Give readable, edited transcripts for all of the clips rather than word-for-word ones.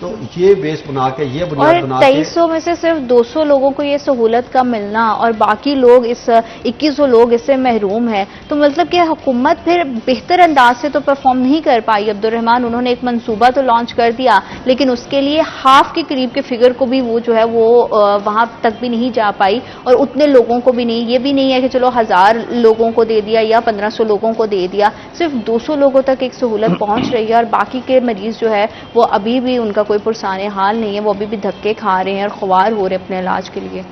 تو یہ بیس بنا کے یہ اور بنیاد بنا کے 2300 میں سے صرف 200 لوگوں کو یہ سہولت کا ملنا اور باقی لوگ 2100 لوگ اس سے محروم ہیں، تو مطلب کہ حکومت پھر بہتر انداز سے تو پرفارم نہیں کر پائی۔ عبدالرحمان، انہوں نے ایک منصوبہ تو لانچ کر دیا لیکن اس کے لیے ہاف کے قریب کے فگر کو بھی وہ جو ہے وہ وہاں تک بھی نہیں جا پائی، اور اتنے لوگوں کو بھی نہیں، یہ بھی نہیں ہے کہ چلو 1000 لوگوں کو دے دیا یا 1500 لوگوں کو دے دیا، صرف 200 لوگوں تک ایک سہولت پہنچ رہی ہے، اور باقی کے مریض جو ہے وہ ابھی بھی ان کا کوئی پرسان حال نہیں ہے، وہ ابھی بھی دھکے کھا رہے ہیں اور خوار ہو رہے ہیں اپنے علاج کے لیے۔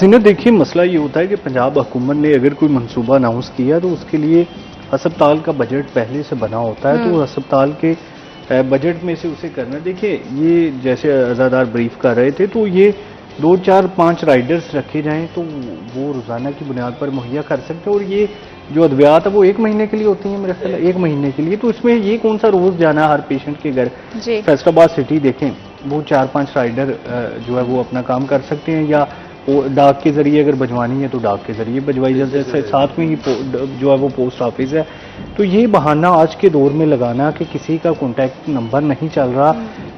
زینت، دیکھیے مسئلہ یہ ہوتا ہے کہ پنجاب حکومت نے اگر کوئی منصوبہ اناؤنس کیا تو اس کے لیے ہسپتال کا بجٹ پہلے سے بنا ہوتا ہے، تو ہسپتال کے بجٹ میں سے اسے کرنا۔ دیکھیے یہ جیسے عزادار بریف کر رہے تھے، تو یہ 2 4 5 رائڈرز رکھے جائیں تو وہ روزانہ کی بنیاد پر مہیا کر سکتے ہیں، اور یہ جو ادویات ہے وہ 1 مہینے کے لیے ہوتی ہیں، میرے خیال 1 مہینے کے لیے، تو اس میں یہ کون سا روز جانا ہر پیشنٹ کے گھر۔ جی فیصل آباد سٹی دیکھیں، وہ 4 5 رائڈر جو ہے وہ اپنا کام کر سکتے ہیں، یا ڈاک کے ذریعے اگر بھجوانی ہے تو ڈاک کے ذریعے بھجوائی جاتی ہے، ساتھ میں ہی جو ہے وہ پوسٹ آفس ہے۔ تو یہ بہانہ آج کے دور میں لگانا کہ کسی کا کانٹیکٹ نمبر نہیں چل رہا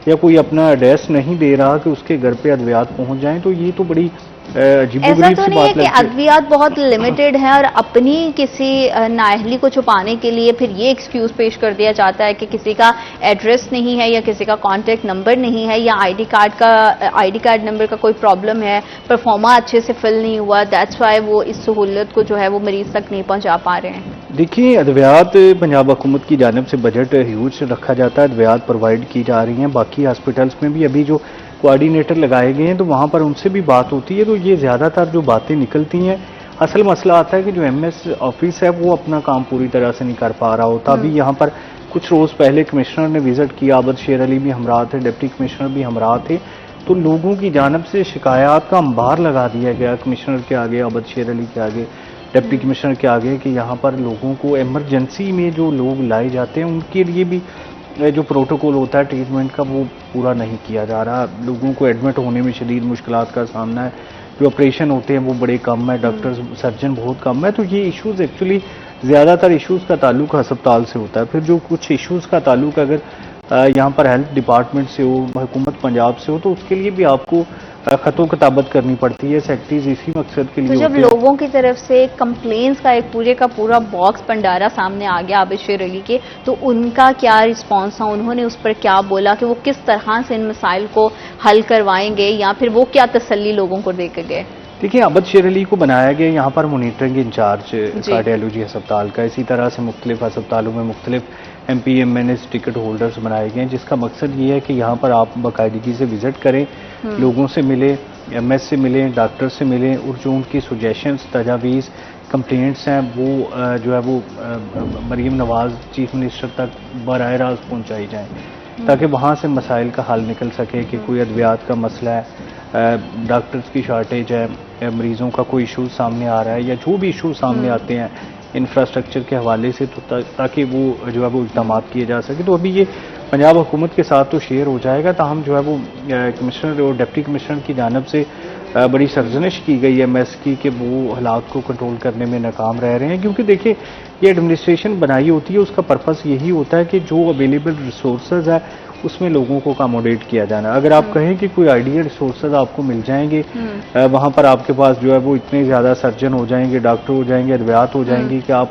یا کوئی اپنا ایڈریس نہیں دے رہا کہ اس کے گھر پہ ادویات پہنچ جائیں، تو یہ تو بڑی عجیب و ایسا غریب تو سی نہیں ہے بات کہ لگتی ہے۔ ادویات بہت لمیٹڈ ہیں اور اپنی کسی نااہلی کو چھپانے کے لیے پھر یہ ایکسکیوز پیش کر دیا جاتا ہے کہ کسی کا ایڈریس نہیں ہے یا کسی کا کانٹیکٹ نمبر نہیں ہے یا آئی ڈی کارڈ نمبر کا کوئی پرابلم ہے، پرفارما اچھے سے فل نہیں ہوا، دیٹس وائی وہ اس سہولت کو جو ہے وہ مریض تک نہیں پہنچا پا رہے ہیں۔ دیکھیے ادویات پنجاب حکومت کی جانب سے بجٹ ہیوج رکھا جاتا ہے، ادویات پرووائڈ کی جا رہی ہیں، باقی ہاسپٹلس میں بھی ابھی جو کوآرڈینیٹر لگائے گئے ہیں تو وہاں پر ان سے بھی بات ہوتی ہے، تو یہ زیادہ تر جو باتیں نکلتی ہیں، اصل مسئلہ آتا ہے کہ جو ایم ایس آفس ہے وہ اپنا کام پوری طرح سے نہیں کر پا رہا ہوتا۔ ابھی یہاں پر کچھ روز پہلے کمشنر نے وزٹ کیا، عابد شیر علی بھی ہمراہ تھے، ڈپٹی کمشنر بھی ہمراہ تھے، تو لوگوں کی جانب سے شکایات کا انبار لگا دیا گیا کمشنر کے آگے، عابد شیر علی کے آگے، ڈپٹی کمشنر کے آگے، کہ یہاں پر لوگوں کو ایمرجنسی میں جو لوگ لائے جاتے ہیں ان کے لیے بھی جو پروٹوکول ہوتا ہے ٹریٹمنٹ کا وہ پورا نہیں کیا جا رہا، لوگوں کو ایڈمٹ ہونے میں شدید مشکلات کا سامنا ہے، جو آپریشن ہوتے ہیں وہ بڑے کم ہیں، ڈاکٹرز سرجن بہت کم ہے، تو یہ ایشوز ایکچولی زیادہ تر ایشوز کا تعلق ہسپتال سے ہوتا ہے۔ پھر جو کچھ ایشوز کا تعلق اگر یہاں پر ہیلتھ ڈپارٹمنٹ سے ہو، حکومت پنجاب سے ہو، تو اس کے لیے بھی آپ کو خط و کتابت کرنی پڑتی ہے، سیکٹریز اسی مقصد کے تو لیے جب ہوتے ہیں۔ لوگوں کی طرف سے کمپلینس کا ایک پورے کا پورا باکس پنڈارا سامنے آ گیا عابد شیر علی کے، تو ان کا کیا رسپانس تھا؟ انہوں نے اس پر کیا بولا کہ وہ کس طرح سے ان مسائل کو حل کروائیں گے، یا پھر وہ کیا تسلی لوگوں کو دے کے گئے؟ دیکھیں عابد شیر علی کو بنایا گیا یہاں پر مانیٹرنگ انچارج کارڈیالوجی ہسپتال کا، اسی طرح سے مختلف ہسپتالوں میں مختلف M P M N S ticket holders بنائے گئے ہیں، جس کا مقصد یہ ہے کہ یہاں پر آپ باقاعدگی سے وزٹ کریں، لوگوں سے ملیں، ایم ایس سے ملیں، ڈاکٹر سے ملیں، اور جو ان کی سجیشنز، تجاویز، کمپلینٹس ہیں وہ جو ہے وہ مریم نواز چیف منسٹر تک براہ راست پہنچائی جائیں، تاکہ وہاں سے مسائل کا حل نکل سکے کہ کوئی ادویات کا مسئلہ ہے، ڈاکٹرز کی شارٹیج ہے، مریضوں کا کوئی ایشو سامنے آ رہا ہے، یا جو بھی ایشو سامنے آتے ہیں انفراسٹرکچر کے حوالے سے، تو تاکہ وہ جو ہے وہ اقدامات کیے جا سکے۔ تو ابھی یہ پنجاب حکومت کے ساتھ تو شیئر ہو جائے گا، تاہم جو ہے وہ کمشنر اور ڈپٹی کمشنر کی جانب سے بڑی سرزنش کی گئی ہے ایم ایس کی کہ وہ حالات کو کنٹرول کرنے میں ناکام رہ رہے ہیں، کیونکہ دیکھیں یہ ایڈمنسٹریشن بنائی ہوتی ہے، اس کا پرپس یہی ہوتا ہے کہ جو اویلیبل ریسورسز ہے اس میں لوگوں کو اکاموڈیٹ کیا جانا۔ اگر آپ کہیں کہ کوئی آئیڈیل ریسورسز آپ کو مل جائیں گے، وہاں پر آپ کے پاس جو ہے وہ اتنے زیادہ سرجن ہو جائیں گے، ڈاکٹر ہو جائیں گے، ادویات ہو جائیں گی کہ آپ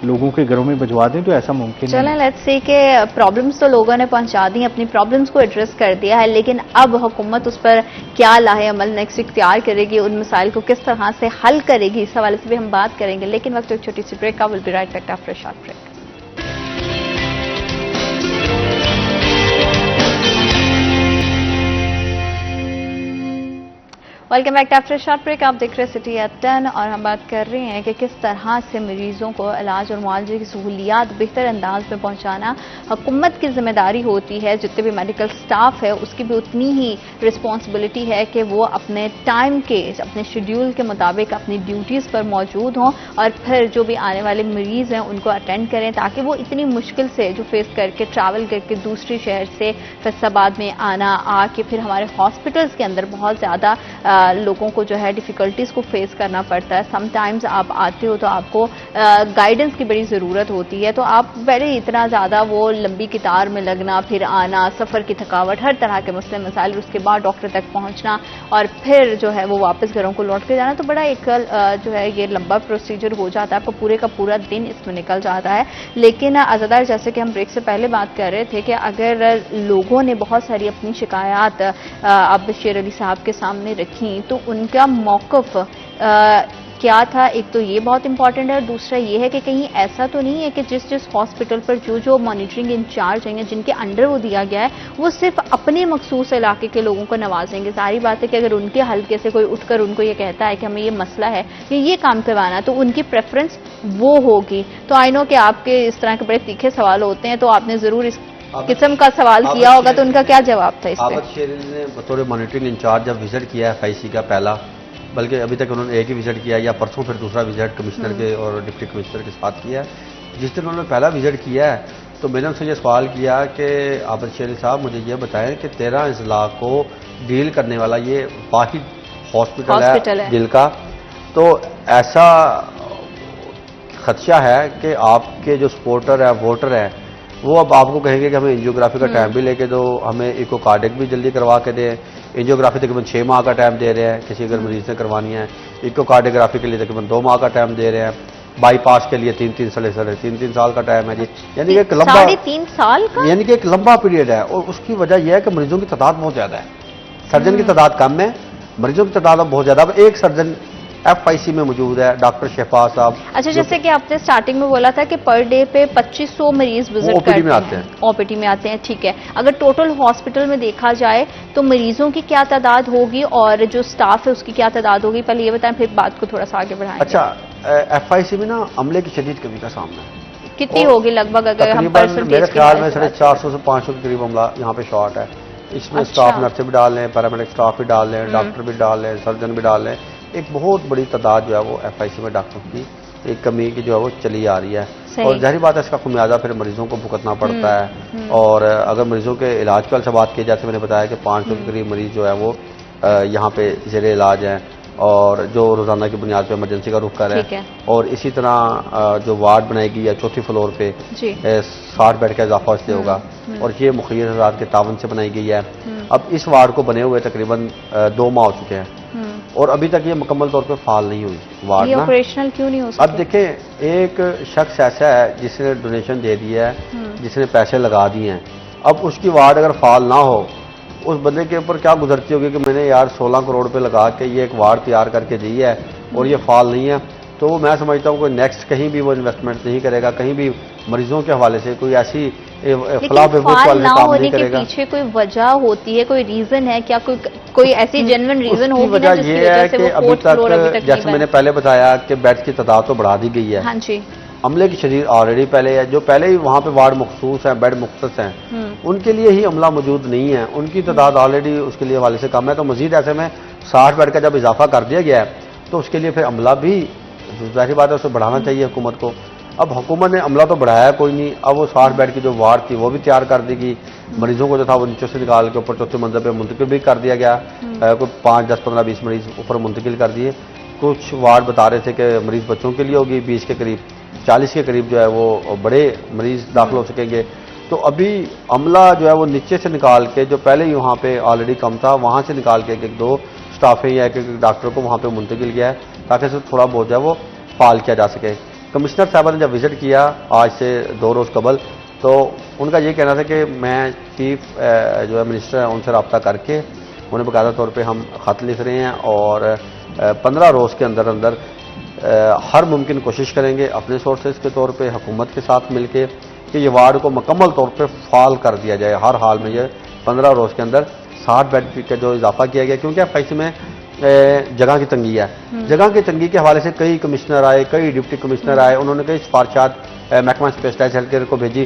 لوگوں کے گھروں میں بھجوا دیں، تو ایسا ممکن نہیں۔ چلیں لیٹس سی کہ پرابلمز تو لوگوں نے پہنچا دی، اپنی پرابلمز کو ایڈریس کر دیا ہے، لیکن اب حکومت اس پر کیا لاہے عمل نیکسٹ اختیار کرے گی، ان مسائل کو کس طرح سے حل کرے گی، اس حوالے سے بھی ہم بات کریں گے، لیکن وقت ایک چھوٹی سی بریک کا، will be right back after short break. Welcome back after short break, آپ دیکھ رہے سٹی ایٹ 10 اور ہم بات کر رہے ہیں کہ کس طرح سے مریضوں کو علاج اور معالجے کی سہولیات بہتر انداز میں پہنچانا حکومت کی ذمہ داری ہوتی ہے، جتنے بھی میڈیکل سٹاف ہے اس کی بھی اتنی ہی رسپانسبلٹی ہے کہ وہ اپنے ٹائم کے، اپنے شیڈیول کے مطابق اپنی ڈیوٹیز پر موجود ہوں اور پھر جو بھی آنے والے مریض ہیں ان کو اٹینڈ کریں، تاکہ وہ اتنی مشکل سے جو فیس کر کے ٹریول کر کے دوسری شہر سے فیصل آباد میں آنا، آ کے پھر ہمارے ہاسپٹلس کے اندر بہت زیادہ لوگوں کو جو ہے ڈیفیکلٹیز کو فیس کرنا پڑتا ہے. سم ٹائمز آپ آتے ہو تو آپ کو گائیڈنس کی بڑی ضرورت ہوتی ہے, تو آپ پہلے اتنا زیادہ وہ لمبی قطار میں لگنا, پھر آنا, سفر کی تھکاوٹ, ہر طرح کے مسئلے مسائل, اس کے بعد ڈاکٹر تک پہنچنا اور پھر جو ہے وہ واپس گھروں کو لوٹ کے جانا, تو بڑا ایک جو ہے یہ لمبا پروسیجر ہو جاتا ہے. آپ کو پورے کا پورا دن اس میں نکل جاتا ہے. لیکن عزادار, جیسے کہ ہم بریک سے پہلے بات کر رہے تھے کہ اگر لوگوں نے بہت ساری اپنی شکایات عابد شیر علی صاحب کے سامنے رکھی تو ان کا موقف کیا تھا, ایک تو یہ بہت امپورٹنٹ ہے, اور دوسرا یہ ہے کہ کہیں ایسا تو نہیں ہے کہ جس ہاسپٹل پر جو مانیٹرنگ انچارج ہیں جن کے انڈر وہ دیا گیا ہے وہ صرف اپنے مخصوص علاقے کے لوگوں کو نوازیں گے. ظاہری بات ہے کہ اگر ان کے حلقے سے کوئی اٹھ کر ان کو یہ کہتا ہے کہ ہمیں یہ مسئلہ ہے کہ یہ کام کروانا, تو ان کی پریفرنس وہ ہوگی. تو آئی نو کہ آپ کے اس طرح کے بڑے تیکھے سوال ہوتے ہیں, تو آپ نے ضرور اس قسم کا سوال کیا ہوگا, تو ان کا کیا جواب تھا اس پہ؟ عابد شیر علی نے بطور مانیٹرنگ انچارج جب وزٹ کیا ہے FIC کا پہلا, بلکہ ابھی تک انہوں نے ایک ہی وزٹ کیا یا پرسوں پھر دوسرا وزٹ کمشنر کے اور ڈپٹی کمشنر کے ساتھ کیا ہے. جس دن انہوں نے پہلا وزٹ کیا ہے تو میں نے ان سے یہ سوال کیا کہ عابد شیر علی صاحب مجھے یہ بتائیں کہ 13 اضلاع کو ڈیل کرنے والا یہ واحد ہاسپٹل ہے دل کا, تو ایسا خدشہ ہے کہ آپ کے جو سپورٹر ہے, ووٹر ہے, وہ اب آپ کو کہیں گے کہ ہمیں انجیوگرافی کا ٹائم بھی لے کے دو, ہمیں ایکو کارڈک بھی جلدی کروا کے دیں. انجیوگرافی تقریباً 6 ماہ کا ٹائم دے رہے ہیں کسی اگر مریض نے کروانی ہے, ایکو کارڈیوگرافی کے لیے تقریباً 2 ماہ کا ٹائم دے رہے ہیں, بائی پاس کے لیے 3 سال کا ٹائم ہے جی. یعنی ایک لمبا 3.5 سال کا, یعنی کہ ایک لمبا پیریڈ ہے, اور اس کی وجہ یہ ہے کہ مریضوں کی تعداد بہت زیادہ ہے. سرجن کی تعداد کم ہے, مریضوں کی تعداد بہت زیادہ. اب ایک سرجن FIC میں موجود ہے, ڈاکٹر شہباز صاحب. اچھا, جیسے کہ آپ نے سٹارٹنگ میں بولا تھا کہ پر ڈے پہ 2500 مریض وزٹ کرتے ہیں, OPD میں آتے ہیں, ٹھیک ہے. اگر ٹوٹل ہاسپٹل میں دیکھا جائے تو مریضوں کی کیا تعداد ہوگی اور جو سٹاف ہے اس کی کیا تعداد ہوگی, پہلے یہ بتائیں پھر بات کو تھوڑا سا آگے بڑھائیں. اچھا, FIC میں نا عملے کی شدید کمی کا سامنا ہے. کتنی ہوگی لگ بھگ اگر ہم پرسنٹیج؟ میرے خیال میں 450 سے 500 کے قریب عملہ یہاں پہ شارٹ ہے. اس میں سٹاف نرس بھی ڈال لیں, پیرامیڈک سٹاف بھی ڈال لیں, ڈاکٹر بھی ڈال لیں, سرجن بھی ڈال لیں. ایک بہت بڑی تعداد جو ہے وہ FIC میں ڈاکٹر کی ایک کمی کی جو ہے وہ چلی آ رہی ہے, اور ظاہری بات ہے اس کا خمیازہ پھر مریضوں کو بھگتنا پڑتا ہے. اور اگر مریضوں کے علاج کی سے بات کی جائے, جیسے میں نے بتایا کہ 500 کے قریب مریض جو ہے وہ یہاں پہ زیر علاج ہیں, اور جو روزانہ کی بنیاد پہ ایمرجنسی کا رخ کر رہے ہیں. اور اسی طرح جو وارڈ بنائی گئی ہے 4تھے فلور پہ 60 بیڈ کا اضافہ اس لیے ہوگا, اور یہ مخیر حضرات کے تعاون سے بنائی گئی ہے. اب اس وارڈ کو بنے ہوئے تقریباً 2 ماہ ہو چکے ہیں, اور ابھی تک یہ مکمل طور پہ فعال نہیں ہوئی وارڈ. یہ آپریشنل کیوں نہیں ہو سکتا؟ اب دیکھیں, ایک شخص ایسا ہے جس نے ڈونیشن دے دیا ہے, جس نے پیسے لگا دیے ہیں, اب اس کی وارڈ اگر فعال نہ ہو, اس بندے کے اوپر کیا گزرتی ہوگی کہ میں نے یار 16 کروڑ پہ لگا کے یہ ایک وارڈ تیار کر کے دی ہے اور یہ فعال نہیں ہے, تو میں سمجھتا ہوں کوئی نیکسٹ کہیں بھی وہ انویسٹمنٹ نہیں کرے گا, کہیں بھی مریضوں کے حوالے سے کوئی ایسی فلاح بہبود والے کام نہیں کرے گا. پیچھے کوئی وجہ ہوتی ہے, کوئی ریزن ہے کیا, کوئی ایسی جینوئن ریزن ہوگی؟ وجہ یہ ہے کہ ابھی تک جیسے میں نے پہلے بتایا کہ بیڈ کی تعداد تو بڑھا دی گئی ہے. ہاں جی, عملے کی شدید آلریڈی پہلے ہے, جو پہلے ہی وہاں پہ وارڈ مخصوص ہیں, بیڈ مختص ہیں, ان کے لیے ہی عملہ موجود نہیں ہے, ان کی تعداد آلریڈی اس کے لیے حوالے سے کم ہے. تو مزید ایسے میں 60 بیڈ کا جب اضافہ کر دیا گیا ہے تو اس کے لیے پھر عملہ بھی ظاہری بات ہے اسے بڑھانا چاہیے حکومت کو. اب حکومت نے عملہ تو بڑھایا کوئی نہیں, اب وہ 60 بیڈ کی جو وارڈ تھی وہ بھی تیار کر دی گئی, مریضوں کو جو تھا وہ نیچے سے نکال کے اوپر 4تھے منزل پہ منتقل بھی کر دیا گیا, کوئی 5, 10, 15, 20 مریض اوپر منتقل کر دیے. کچھ وارڈ بتا رہے تھے کہ مریض بچوں کے لیے ہوگی, 20 کے قریب, 40 کے قریب جو ہے وہ بڑے مریض داخل ہو سکیں گے. تو ابھی عملہ جو ہے وہ نیچے سے نکال کے, جو پہلے ہی وہاں پہ آلریڈی کم تھا, وہاں سے نکال کے 1-2 سٹاف یا 1 ڈاکٹر کو وہاں پہ منتقل کیا ہے تاکہ اسے تھوڑا بہت جو ہے وہ فعال کیا جا سکے. کمشنر صاحبہ نے جب وزٹ کیا آج سے 2 روز قبل, تو ان کا یہ کہنا تھا کہ میں چیف جو ہے منسٹر ہیں ان سے رابطہ کر کے انہیں باقاعدہ طور پہ ہم خط لکھ رہے ہیں, اور 15 روز کے اندر اندر ہر ممکن کوشش کریں گے اپنے سورسز کے طور پہ حکومت کے ساتھ مل کے کہ یہ وارڈ کو مکمل طور پہ فعال کر دیا جائے. ہر حال میں یہ 15 روز کے اندر 60 بیڈ کا جو اضافہ کیا گیا, کیونکہ FIC میں جگہ کی تنگی ہے. جگہ کی تنگی کے حوالے سے کئی کمشنر آئے, کئی ڈپٹی کمشنر آئے, انہوں نے کئی سفارشات محکمہ اسپیشلائزڈ ہیلتھ کیئر کو بھیجی,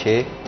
6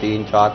3, 4,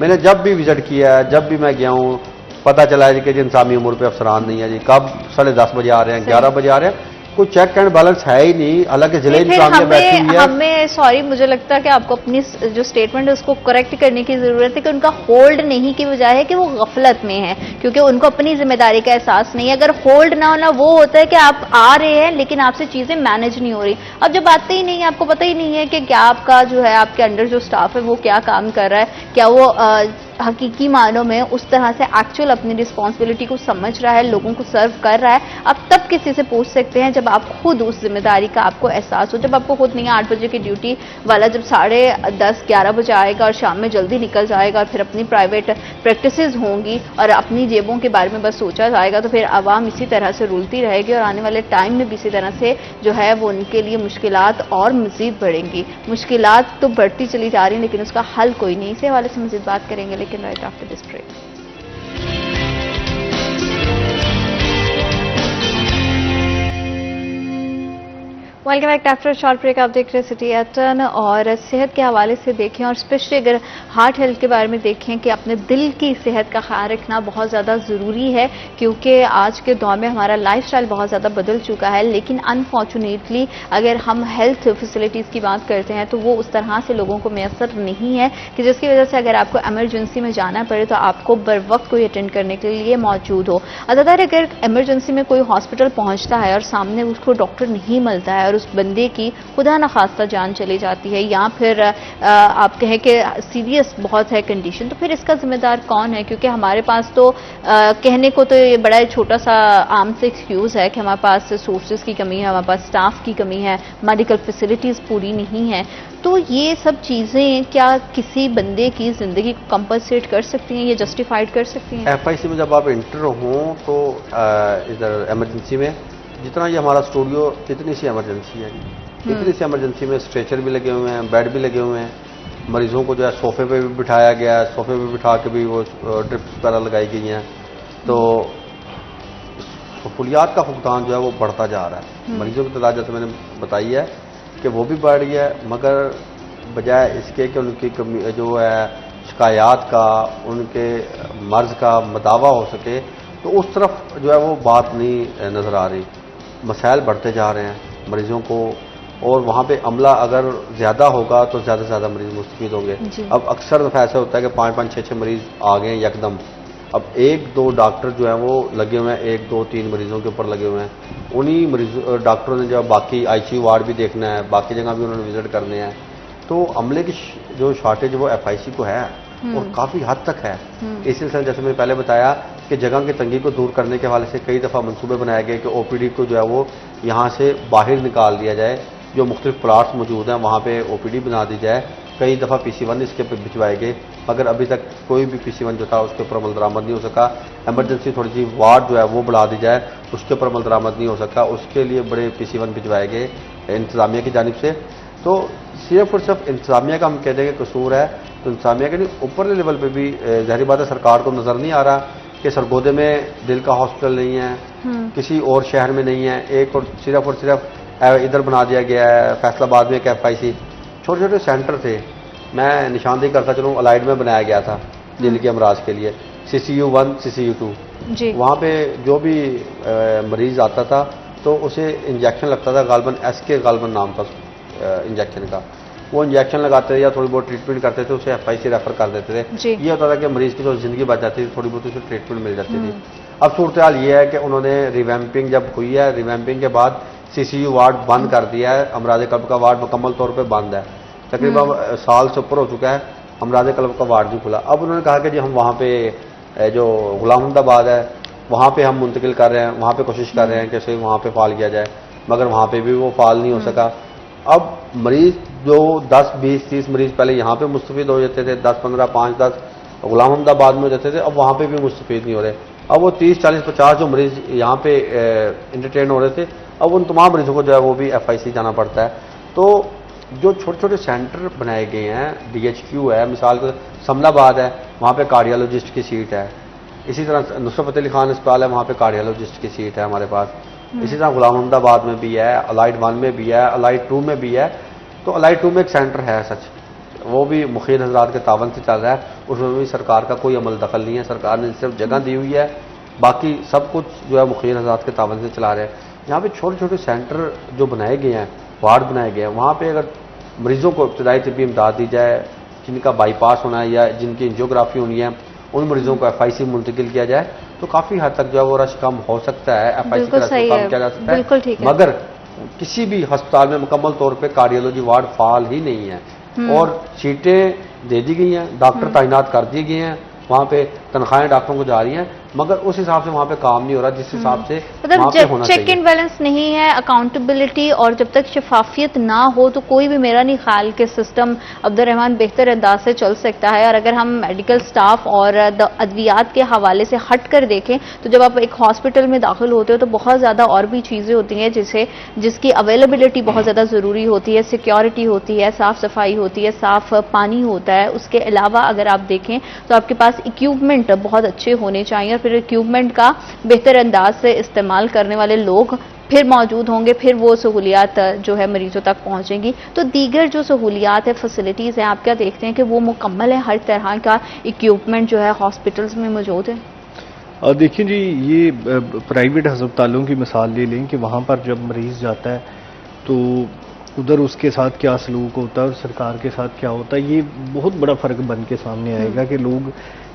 میں نے جب بھی وزٹ کیا ہے، جب بھی میں گیا ہوں، پتہ چلا ہے کہ جی انتظامی امور پہ افسران نہیں ہے جی، کب 10:30 بجے آ رہے ہیں، 11 بجے آ رہے ہیں، کوئی چیک اینڈ بیلنس ہے ہی نہیں. حالانکہ ضلع انتظامیہ بیٹھی ہوئی ہے. ہمیں سوری، مجھے لگتا ہے کہ آپ کو اپنی جو اسٹیٹمنٹ ہے اس کو کریکٹ کرنے کی ضرورت ہے کہ ان کا ہولڈ نہیں کی وجہ ہے کہ وہ غفلت میں ہے، کیونکہ ان کو اپنی ذمہ داری کا احساس نہیں ہے. اگر ہولڈ نہ ہونا وہ ہوتا ہے کہ آپ آ رہے ہیں لیکن آپ سے چیزیں مینج نہیں ہو رہی. اب جب آتے ہی نہیں ہے، آپ کو پتہ ہی نہیں ہے کہ کیا آپ کا جو ہے آپ کے انڈر جو سٹاف ہے وہ کیا کام کر رہا ہے، کیا وہ حقیقی معنوں میں اس طرح سے ایکچوئل اپنی رسپانسبلٹی کو سمجھ رہا ہے، لوگوں کو سرو کر رہا ہے. آپ تب کسی سے پوچھ سکتے ہیں جب آپ خود اس ذمہ داری کا آپ کو احساس ہو. جب آپ کو خود نہیں ہے، 8 بجے کی ڈیوٹی والا جب 10:30 11 بجے آئے گا اور شام میں جلدی نکل جائے گا اور پھر اپنی پرائیویٹ پریکٹسز ہوں گی اور اپنی جیبوں کے بارے میں بس سوچا جائے گا، تو پھر عوام اسی طرح سے رولتی رہے گی اور آنے والے ٹائم میں بھی اسی طرح سے جو ہے وہ ان کے لیے مشکلات اور مزید بڑھیں گی. مشکلات تو بڑھتی چلی جا رہی ہیں لیکن اس کا حل کوئی نہیں. اسی حوالے سے مزید بات کریں گے لیکن right after this break. Welcome back after short break. آپ دیکھ رہے سٹی ایٹ 10 اور صحت کے حوالے سے دیکھیں اور اسپیشلی اگر ہارٹ ہیلتھ کے بارے میں دیکھیں کہ اپنے دل کی صحت کا خیال رکھنا بہت زیادہ ضروری ہے، کیونکہ آج کے دور میں ہمارا لائف سٹائل بہت زیادہ بدل چکا ہے. لیکن انفارچونیٹلی اگر ہم ہیلتھ فیسلٹیز کی بات کرتے ہیں تو وہ اس طرح سے لوگوں کو میسر نہیں ہے کہ جس کی وجہ سے اگر آپ کو ایمرجنسی میں جانا پڑے تو آپ کو بر وقت کوئی اٹینڈ کرنے کے لیے موجود ہو. ادھر اگر ایمرجنسی میں کوئی ہاسپٹل پہنچتا ہے اور سامنے اس کو ڈاکٹر نہیں ملتا ہے اور اس بندے کی خدا نخواستہ جان چلی جاتی ہے یا پھر آپ کہیں کہ سیریس بہت ہے کنڈیشن، تو پھر اس کا ذمہ دار کون ہے؟ کیونکہ ہمارے پاس تو کہنے کو تو یہ بڑا چھوٹا سا عام سے ایکسکیوز ہے کہ ہمارے پاس سورسز کی کمی ہے، ہمارے پاس سٹاف کی کمی ہے، میڈیکل فیسلٹیز پوری نہیں ہیں. تو یہ سب چیزیں کیا کسی بندے کی زندگی کو کمپنسیٹ کر سکتی ہیں یا جسٹیفائڈ کر سکتی ہیں؟ ایف آئی سی میں جب آپ انٹر ہوں تو ادھر ایمرجنسی میں جتنا یہ ہمارا اسٹوڈیو اتنی سی ایمرجنسی ہے، اتنی سی ایمرجنسی میں اسٹریچر بھی لگے ہوئے ہیں، بیڈ بھی لگے ہوئے ہیں، مریضوں کو جو ہے صوفے پہ بھی بٹھایا گیا ہے، صوفے پہ بٹھا کے بھی وہ ڈرپس وغیرہ لگائی گئی ہیں. تو سہولیات کا فقدان جو ہے وہ بڑھتا جا رہا ہے. مریضوں کی تعداد جیسے میں نے بتائی ہے کہ وہ بھی بڑھ گئی ہے، مگر بجائے اس کے کہ ان کی جو ہے شکایات کا، ان کے مرض کا مداوع ہو سکے، تو اس طرف جو ہے وہ بات نہیں نظر آ رہی. مسائل بڑھتے جا رہے ہیں مریضوں کو، اور وہاں پہ عملہ اگر زیادہ ہوگا تو زیادہ سے زیادہ مریض مستفید ہوں گے. اب اکثر دفعہ ایسا ہوتا ہے کہ 5 6 مریض آ گئے ہیں یکدم. اب 1 2 ڈاکٹر جو ہیں وہ لگے ہوئے ہیں 1 2 3 مریضوں کے اوپر لگے ہوئے ہیں. انہی ڈاکٹروں نے جو باقی آئی سی یو وارڈ بھی دیکھنا ہے، باقی جگہ بھی انہوں نے وزٹ کرنے ہیں. تو عملے کی جو شارٹیج وہ ایف آئی سی کو ہے اور کافی حد تک ہے. اس سلسلے جیسے میں نے پہلے بتایا کہ جگہ کی تنگی کو دور کرنے کے حوالے سے کئی دفعہ منصوبے بنائے گئے کہ او پی ڈی کو جو ہے وہ یہاں سے باہر نکال دیا جائے، جو مختلف پلاٹس موجود ہیں وہاں پہ او پی ڈی بنا دی جائے. کئی دفعہ پی سی 1 اس کے پہ بھجوائے گئے، مگر ابھی تک کوئی بھی پی سی 1 جو تھا اس کے اوپر عمل درآمد نہیں ہو سکا. ایمرجنسی تھوڑی سی وارڈ جو ہے وہ بڑھا دی جائے، اس کے اوپر عمل درآمد نہیں ہو سکا. اس کے لیے بڑے پی سی 1 بھجوائے گئے انتظامیہ کی جانب سے. تو صرف اور صرف انتظامیہ کا ہم کہتے ہیں کہ قصور ہے، تو انتظامیہ کے نہیں اوپرلے لیول پہ بھی ظاہری بات ہے سرکار کو نظر نہیں آ رہا کہ سرگودے میں دل کا ہاسپٹل نہیں ہے، کسی اور شہر میں نہیں ہے. ایک اور صرف ادھر بنا دیا گیا ہے فیصل آباد میں ایک ایف آئی سی. چھوٹے چھوٹے سینٹر تھے، میں نشاندہی کرتا چلوں الائڈ میں بنایا گیا تھا دل کے امراض کے لیے، CCU1 CCU2. وہاں پہ جو بھی مریض آتا تھا تو اسے انجیکشن لگتا تھا، غالباً غالباً نام تھا انجیکشن کا. وہ انجیکشن لگاتے تھے یا تھوڑی بہت ٹریٹمنٹ کرتے تھے، اسے ایف آئی سی ریفر کر دیتے تھے. یہ ہوتا تھا کہ مریض کی جو زندگی بچ جاتی تھی، تھوڑی بہت اسے ٹریٹمنٹ مل جاتی تھی. اب صورتحال یہ ہے کہ انہوں نے ریویمپنگ جب ہوئی ہے، ریویمپنگ کے بعد CCU وارڈ بند کر دیا ہے. امراض قلب کا وارڈ مکمل طور پہ بند ہے، تقریباً سال سے اوپر ہو چکا ہے، امراض قلب کا وارڈ نہیں کھلا. اب انہوں نے کہا کہ جی ہم وہاں پہ جو غلام محمد آباد ہے وہاں پہ ہم منتقل کر رہے ہیں، وہاں پہ کوشش کر رہے ہیں کہ صحیح وہاں پہ فعال کیا جائے، مگر وہاں پہ بھی وہ فعال نہیں ہو سکا. اب مریض جو 10 20 30 مریض پہلے یہاں پہ مستفید ہو جاتے تھے، 10 15 5 10 غلام محمد آباد میں ہو جاتے تھے، اب وہاں پہ بھی مستفید نہیں ہو رہے. اب وہ 30 40 50 جو مریض یہاں پہ انٹرٹین ہو رہے تھے، اب ان تمام مریضوں کو جو ہے وہ بھی ایف آئی سی جانا پڑتا ہے. تو جو چھوٹے چھوٹے سینٹر بنائے گئے ہیں، DHQ ہے مثال کے سمن آباد ہے، وہاں پہ کارڈیالوجسٹ کی سیٹ ہے. اسی طرح نصرت فتح علی خان اسپتال ہے، وہاں پہ کارڈیالوجسٹ کی سیٹ ہے ہمارے پاس. اسی طرح غلام محمد آباد میں بھی ہے، الائڈ 1 میں بھی ہے، الائڈ 2 میں بھی ہے. تو الائڈ 2 میں ایک سینٹر ہے سچ، وہ بھی مخیر حضرات کے تعاون سے چل رہا ہے، اس میں بھی سرکار کا کوئی عمل دخل نہیں ہے، سرکار نے صرف جگہ دی ہوئی ہے، باقی سب کچھ جو ہے مخیر حضرات کے تعاون سے چلا رہے ہیں۔ یہاں پہ چھوٹے چھوٹے سینٹر جو بنائے گئے ہیں، وارڈ بنائے گئے ہیں، وہاں پہ اگر مریضوں کو ابتدائی طبی امداد دی جائے، جن کا بائی پاس ہونا ہے یا جن کی انجیوگرافی ہونی ہے، ان مریضوں کو ایف آئی سی منتقل کیا جائے تو کافی حد تک جو ہے وہ رش کم ہو سکتا ہے، ایف آئی سی کا رش کم کیا جا سکتا ہے، مگر کسی بھی ہسپتال میں مکمل طور پہ کارڈیولوجی وارڈ فعال ہی نہیں ہے، اور سیٹیں دے دی گئی ہیں، ڈاکٹر تعینات کر دیے گئے ہیں، وہاں پہ تنخواہیں ڈاکٹروں کو جا رہی ہیں، مگر اس حساب سے وہاں پہ کام نہیں ہو رہا جس حساب سے وہاں پہ ہونا چاہیے۔ چیک اینڈ بیلنس نہیں ہے، اکاؤنٹیبلٹی، اور جب تک شفافیت نہ ہو تو کوئی بھی میرا نہیں خیال کہ سسٹم عبدالرحمان بہتر انداز سے چل سکتا ہے۔ اور اگر ہم میڈیکل سٹاف اور ادویات کے حوالے سے ہٹ کر دیکھیں تو جب آپ ایک ہاسپٹل میں داخل ہوتے ہو تو بہت زیادہ اور بھی چیزیں ہوتی ہیں جس کی اویلیبلٹی بہت زیادہ ضروری ہوتی ہے، سیکیورٹی ہوتی ہے، صاف صفائی ہوتی ہے، صاف پانی ہوتا ہے۔ اس کے علاوہ اگر آپ دیکھیں تو آپ کے پاس اکوپمنٹ بہت اچھے ہونے چاہیے، اور پھر اکوپمنٹ کا بہتر انداز سے استعمال کرنے والے لوگ پھر موجود ہوں گے، پھر وہ سہولیات جو ہے مریضوں تک پہنچیں گی۔ تو دیگر جو سہولیات ہے، فیسلٹیز ہیں، آپ کیا دیکھتے ہیں کہ وہ مکمل ہے؟ ہر طرح کا اکوپمنٹ جو ہے ہاسپٹلز میں موجود ہے؟ دیکھیں جی، یہ پرائیویٹ ہسپتالوں کی مثال لے لیں کہ وہاں پر جب مریض جاتا ہے تو ادھر اس کے ساتھ کیا سلوک ہوتا ہے اور سرکار کے ساتھ کیا ہوتا ہے، یہ بہت بڑا فرق بن کے سامنے آئے گا کہ لوگ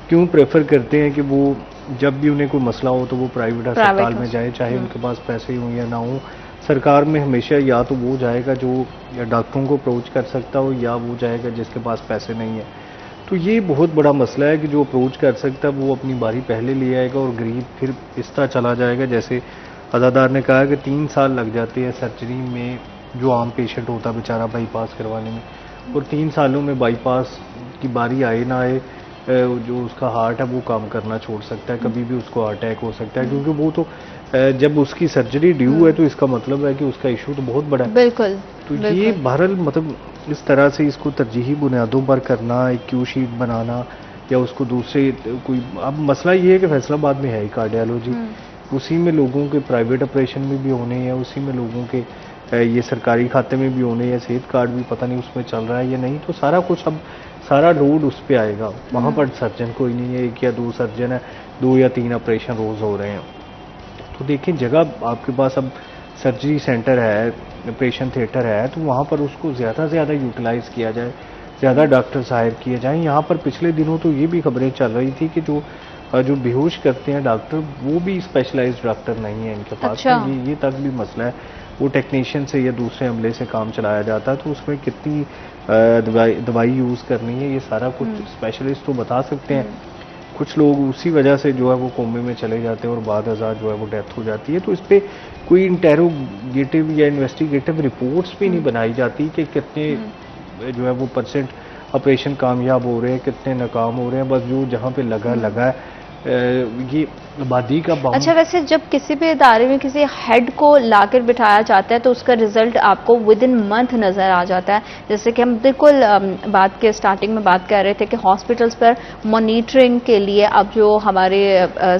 کیوں پریفر کرتے ہیں کہ وہ جب بھی انہیں کوئی مسئلہ ہو تو وہ پرائیویٹ ہسپتال میں جائے، چاہے ان کے پاس پیسے ہوں یا نہ ہوں۔ سرکار میں ہمیشہ یا تو وہ جائے گا جو یا ڈاکٹروں کو اپروچ کر سکتا ہو، یا وہ جائے گا جس کے پاس پیسے نہیں ہیں۔ تو یہ بہت بڑا مسئلہ ہے کہ جو اپروچ کر سکتا ہے وہ اپنی باری پہلے لے آئے گا، اور غریب پھر اس طرح چلا جائے گا۔ جیسے عزادار نے کہا کہ 3 سال لگ جاتے ہیں سرجری میں، جو عام پیشنٹ ہوتا ہے بیچارہ بائی پاس کروانے میں، اور 3 سالوں میں بائی پاس کی باری آئے نہ آئے، جو اس کا ہارٹ ہے وہ کام کرنا چھوڑ سکتا ہے، کبھی بھی اس کو ہارٹ اٹیک ہو سکتا ہے، کیونکہ وہ تو جب اس کی سرجری ڈیو ہے تو اس کا مطلب ہے کہ اس کا ایشو تو بہت بڑا ہے۔ بالکل۔ تو یہ بہرحال مطلب اس طرح سے اس کو ترجیحی بنیادوں پر کرنا، ایک کیو شیٹ بنانا، یا اس کو دوسرے کوئی، اب مسئلہ یہ ہے کہ فیصل آباد میں ہے ہی کارڈیالوجی، اسی میں لوگوں کے پرائیویٹ آپریشن میں بھی ہونے ہیں، اسی میں لوگوں کے یہ سرکاری کھاتے میں بھی ہونے ہیں، صحت کارڈ بھی پتہ نہیں اس میں چل رہا ہے یا نہیں، تو سارا کچھ اب سارا لوڈ اس پہ آئے گا۔ وہاں پر سرجن کوئی نہیں ہے، 1 یا 2 سرجن ہے، 2 یا 3 آپریشن روز ہو رہے ہیں۔ تو دیکھیں جگہ آپ کے پاس اب سرجری سینٹر ہے، آپریشن تھیٹر ہے، تو وہاں پر اس کو زیادہ سے زیادہ یوٹیلائز کیا جائے، زیادہ ڈاکٹرز ہائر کیے جائیں۔ یہاں پر پچھلے دنوں تو یہ بھی خبریں چل رہی تھی کہ جو بے ہوش کرتے ہیں ڈاکٹر، وہ بھی اسپیشلائزڈ ڈاکٹر نہیں ہیں ان کے پاس۔ یہ تک بھی مسئلہ ہے، وہ ٹیکنیشین سے یا دوسرے عملے سے کام چلایا جاتا ہے، تو اس میں کتنی دوائی یوز کرنی ہے، یہ سارا کچھ اسپیشلسٹ تو بتا سکتے ہیں۔ کچھ لوگ اسی وجہ سے جو ہے وہ کومے میں چلے جاتے ہیں اور بعد ازاں جو ہے وہ ڈیتھ ہو جاتی ہے۔ تو اس پہ کوئی انٹیروگیٹو یا انویسٹیگیٹو رپورٹس بھی نہیں بنائی جاتی کہ کتنے جو ہے وہ پرسنٹ آپریشن کامیاب ہو رہے ہیں، کتنے ناکام ہو رہے ہیں، بس جو جہاں پہ لگا ہے۔ یہ آبادی کا بہت اچھا، ویسے جب کسی بھی ادارے میں کسی ہیڈ کو لا کر بٹھایا جاتا ہے تو اس کا رزلٹ آپ کو ود ان منتھ نظر آ جاتا ہے، جیسے کہ ہم بالکل بات کے سٹارٹنگ میں بات کر رہے تھے کہ ہاسپٹلز پر مانیٹرنگ کے لیے اب جو ہمارے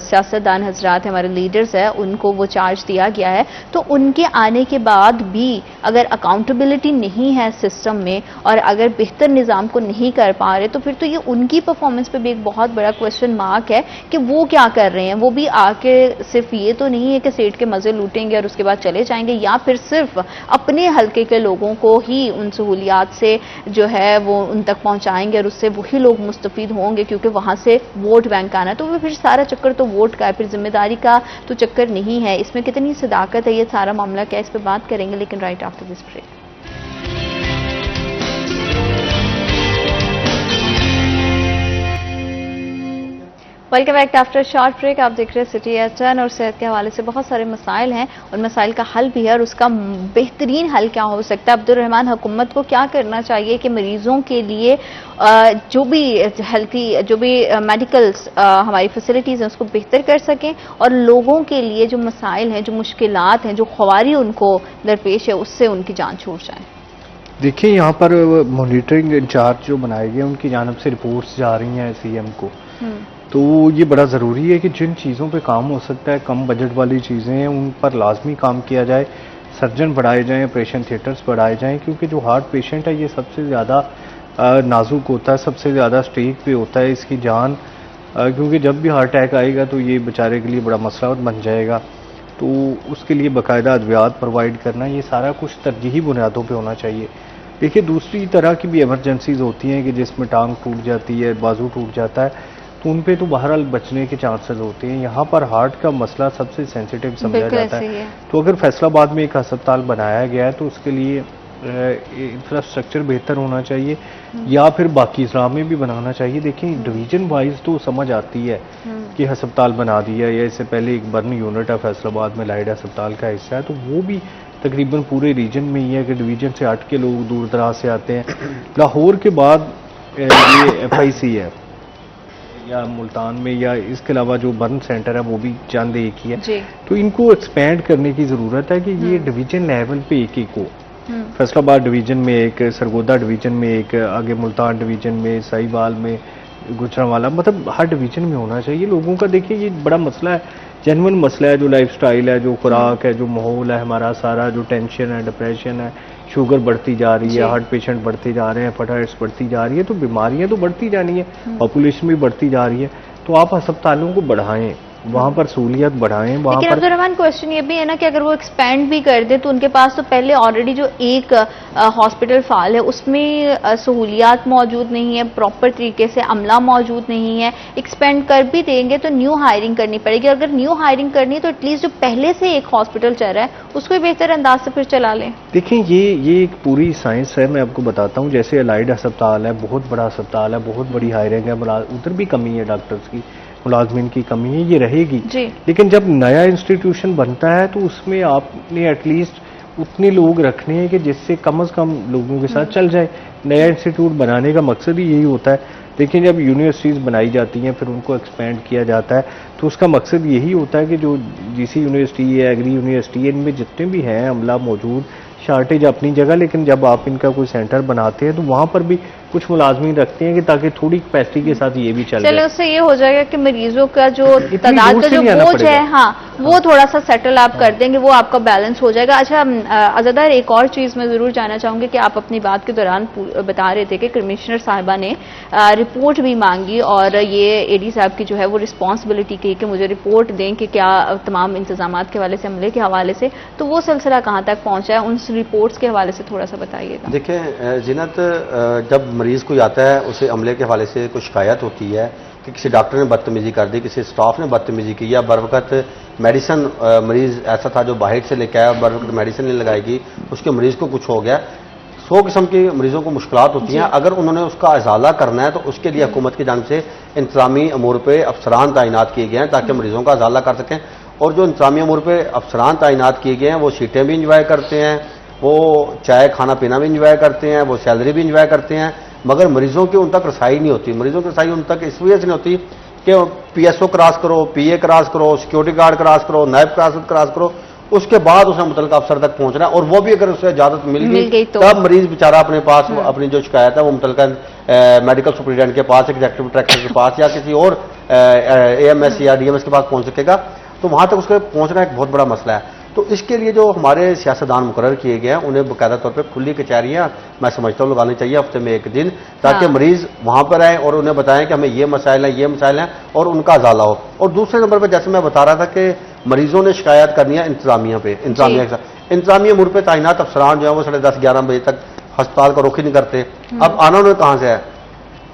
سیاستدان حضرات ہمارے لیڈرز ہیں ان کو وہ چارج دیا گیا ہے، تو ان کے آنے کے بعد بھی اگر اکاؤنٹیبلٹی نہیں ہے سسٹم میں اور اگر بہتر نظام کو نہیں کر پا رہے تو پھر تو یہ ان کی پرفارمنس پہ بھی ایک بہت بڑا کویسچن مارک ہے کہ وہ کیا کر رہے ہیں۔ وہ بھی آ کے صرف یہ تو نہیں ہے کہ سیٹ کے مزے لوٹیں گے اور اس کے بعد چلے جائیں گے، یا پھر صرف اپنے حلقے کے لوگوں کو ہی ان سہولیات سے جو ہے وہ ان تک پہنچائیں گے اور اس سے وہی لوگ مستفید ہوں گے کیونکہ وہاں سے ووٹ بینک آنا ہے۔ تو وہ پھر سارا چکر تو ووٹ کا ہے، پھر ذمہ داری کا تو چکر نہیں ہے۔ اس میں کتنی صداقت ہے، یہ سارا معاملہ کیا ہے، اس پہ بات کریں گے، لیکن right after this break. Welcome back after short break. آپ دیکھ رہے ہیں سٹی ایس10 اور صحت کے حوالے سے بہت سارے مسائل ہیں، ان مسائل کا حل بھی ہے اور اس کا بہترین حل کیا ہو سکتا ہے۔ عبدالرحمان، حکومت کو کیا کرنا چاہیے کہ مریضوں کے لیے جو بھی ہیلتھی جو بھی میڈیکل ہماری فیسلٹیز ہیں اس کو بہتر کر سکیں، اور لوگوں کے لیے جو مسائل ہیں، جو مشکلات ہیں، جو خواری ان کو درپیش ہے، اس سے ان کی جان چھوٹ جائے۔ دیکھیں یہاں پر مانیٹرنگ انچارج جو بنائے گئے ان کی جانب سے رپورٹس جا رہی ہیں سی ایم کو، تو یہ بڑا ضروری ہے کہ جن چیزوں پہ کام ہو سکتا ہے، کم بجٹ والی چیزیں ہیں، ان پر لازمی کام کیا جائے، سرجن بڑھائے جائیں، آپریشن تھیٹرز بڑھائے جائیں، کیونکہ جو ہارٹ پیشنٹ ہے یہ سب سے زیادہ نازک ہوتا ہے، سب سے زیادہ اسٹیج پہ ہوتا ہے اس کی جان، کیونکہ جب بھی ہارٹ اٹیک آئے گا تو یہ بیچارے کے لیے بڑا مسئلہ بن جائے گا. تو اس کے لیے باقاعدہ ادویات پرووائڈ کرنا، یہ سارا کچھ ترجیحی بنیادوں پہ ہونا چاہیے. دیکھیے دوسری طرح کی بھی ایمرجنسیز ہوتی ہیں کہ جس میں ٹانگ ٹوٹ جاتی ہے، بازو ٹوٹ جاتا ہے، تو ان پہ تو بہرحال بچنے کے چانسز ہوتے ہیں. یہاں پر ہارٹ کا مسئلہ سب سے سینسیٹیو سمجھا بالکل جاتا ایسے ہی ہے. ہے. تو اگر فیصل آباد میں ایک ہسپتال بنایا گیا ہے تو اس کے لیے انفراسٹرکچر بہتر ہونا چاہیے، یا پھر باقی اضلاع میں بھی بنانا چاہیے. دیکھیں ڈویژن وائز تو سمجھ آتی ہے کہ ہسپتال بنا دیا، یا اس سے پہلے ایک برن یونٹ ہے فیصل آباد میں، لائیڈ ہسپتال کا حصہ ہے، تو وہ بھی تقریباً پورے ریجن میں ہی ہے کہ ڈویژن سے ہٹ کے لوگ دور دراز سے آتے ہیں. لاہور کے بعد یہ ایف آئی سی ہے، یا ملتان میں، یا اس کے علاوہ جو برن سینٹر ہے وہ بھی چند ایک ہی ہے. جی. تو ان کو ایکسپینڈ کرنے کی ضرورت ہے کہ یہ ڈویژن لیول پہ ایک ایک ہو. فیصل آباد ڈویژن میں ایک، سرگودا ڈویژن میں ایک، آگے ملتان ڈویژن میں، سہیوال میں، گجرانوالہ، مطلب ہر ڈویژن میں ہونا چاہیے. لوگوں کا دیکھیں یہ بڑا مسئلہ ہے، جینون مسئلہ ہے، جو لائف سٹائل ہے، جو خوراک ہے، جو ماحول ہے ہمارا سارا، جو ٹینشن ہے، ڈپریشن ہے، شوگر بڑھتی جا رہی ہے، ہارٹ پیشنٹ بڑھتے جا رہے ہیں، فٹائٹس بڑھتی جا رہی ہے، تو بیماریاں تو بڑھتی جانی ہے، پاپولیشن بھی بڑھتی جا رہی ہے. تو آپ ہسپتالوں کو بڑھائیں، وہاں پر سہولیت بڑھائیں، وہاں لیکن پر. عبدالرحمن کوشچن یہ بھی ہے نا کہ اگر وہ ایکسپینڈ بھی کر دے تو ان کے پاس تو پہلے آلریڈی جو ایک ہاسپٹل فعال ہے اس میں سہولیات موجود نہیں ہے، پراپر طریقے سے عملہ موجود نہیں ہے. ایکسپینڈ کر بھی دیں گے تو نیو ہائرنگ کرنی پڑے گی. اگر نیو ہائرنگ کرنی ہے تو ایٹ لیسٹ جو پہلے سے ایک ہاسپٹل چل رہا ہے اس کو بہتر انداز سے پھر چلا لیں. دیکھیں یہ ایک پوری سائنس ہے، میں آپ کو بتاتا ہوں. جیسے الائڈ ہسپتال ہے، بہت بڑا ہسپتال ہے، بہت بڑی ہائرنگ ہے، ادھر بھی کمی ہے، ڈاکٹرز کی، ملازمین کی کمی ہے، یہ رہے گی. جی. لیکن جب نیا انسٹیٹیوشن بنتا ہے تو اس میں آپ نے ایٹ لیسٹ اتنے لوگ رکھنے ہیں کہ جس سے کم از کم لوگوں کے ساتھ چل جائے. نیا انسٹیٹیوٹ بنانے کا مقصد ہی یہی ہوتا ہے. لیکن جب یونیورسٹیز بنائی جاتی ہیں پھر ان کو ایکسپینڈ کیا جاتا ہے تو اس کا مقصد یہی ہوتا ہے کہ جو جی سی یونیورسٹی ہے، ایگری یونیورسٹی ہے، ان میں جتنے بھی ہیں عملہ موجود، شارٹیج اپنی جگہ، لیکن جب آپ ان کا کوئی سینٹر بناتے ہیں تو وہاں پر بھی کچھ ملازمین رکھتے ہیں کہ تاکہ تھوڑی کیپیسٹی کے ساتھ یہ بھی چل جائے. چلے اس سے یہ ہو جائے گا کہ مریضوں کا جو اتنی تعداد دور کا سے جو نہیں آنا بوجھ پڑے ہے، گا. ہاں وہ تھوڑا سا سیٹل آپ کر دیں گے، وہ آپ کا بیلنس ہو جائے گا. اچھا عزادار، ایک اور چیز میں ضرور جاننا چاہوں گی کہ آپ اپنی بات کے دوران بتا رہے تھے کہ کمشنر صاحبہ نے رپورٹ بھی مانگی اور یہ اے ڈی صاحب کی جو ہے وہ رسپانسبلٹی کی کہ مجھے رپورٹ دیں کہ کیا تمام انتظامات کے حوالے سے، عملے کے حوالے سے، تو وہ سلسلہ کہاں تک پہنچا ہے؟ ان رپورٹس کے حوالے سے تھوڑا سا بتائیے گا. دیکھیں زینت، جب مریض کوئی آتا ہے اسے عملے کے حوالے سے کوئی شکایت ہوتی ہے کہ کسی ڈاکٹر نے بدتمیزی کر دی، کسی اسٹاف نے بدتمیزی کی، یا بر وقت میڈیسن مریض ایسا تھا جو باہر سے لے کے آیا، بر وقت میڈیسن نہیں لگائے گی، اس کے مریض کو کچھ ہو گیا. 100 قسم کی مریضوں کو مشکلات ہوتی ہیں. اگر انہوں نے اس کا ازالہ کرنا ہے تو اس کے لیے حکومت کی جانب سے انتظامی امور پہ افسران تعینات کیے گئے ہیں تاکہ مریضوں کا ازالہ کر سکیں. اور جو انتظامی امور پہ افسران تعینات کیے گئے ہیں وہ سیٹیں بھی انجوائے کرتے ہیں، وہ چائے کھانا پینا بھی انجوائے کرتے ہیں، وہ سیلری بھی انجوائے کرتے ہیں، مگر مریضوں کی ان تک رسائی نہیں ہوتی. مریضوں کی رسائی ان تک اس وجہ سے نہیں ہوتی کہ پی ایس او کراس کرو، پی اے کراس کرو، سیکورٹی گارڈ کراس کرو، نائب کراس کرو، اس کے بعد اسے متعلقہ افسر تک پہنچنا ہے. اور وہ بھی اگر اسے اجازت مل گئی تب مریض بیچارہ اپنے پاس اپنی جو شکایت ہے وہ متعلقہ میڈیکل سپرنٹینڈنٹ کے پاس، ایگزیکٹو ڈائریکٹر کے پاس، یا کسی اور اے ایم ایس یا ڈی ایم ایس کے پاس پہنچ سکے گا. تو وہاں تک اس کے پہنچنا ایک بہت بڑا مسئلہ ہے. تو اس کے لیے جو ہمارے سیاستدان مقرر کیے گئے ہیں انہیں باقاعدہ طور پہ کھلی کچہریاں میں سمجھتا ہوں لگانی چاہیے ہفتے میں ایک دن، تاکہ مریض وہاں پر آئیں اور انہیں بتائیں کہ ہمیں یہ مسائل ہیں، یہ مسائل ہیں، اور ان کا ازالہ ہو. اور دوسرے نمبر پہ جیسے میں بتا رہا تھا کہ مریضوں نے شکایت کرنی ہے انتظامیہ پہ، انتظامیہ امور پہ تعینات افسران جو ہیں وہ 10:30-11 بجے تک ہسپتال کا رخ ہی نہیں کرتے. اب آنا انہیں کہاں سے ہے؟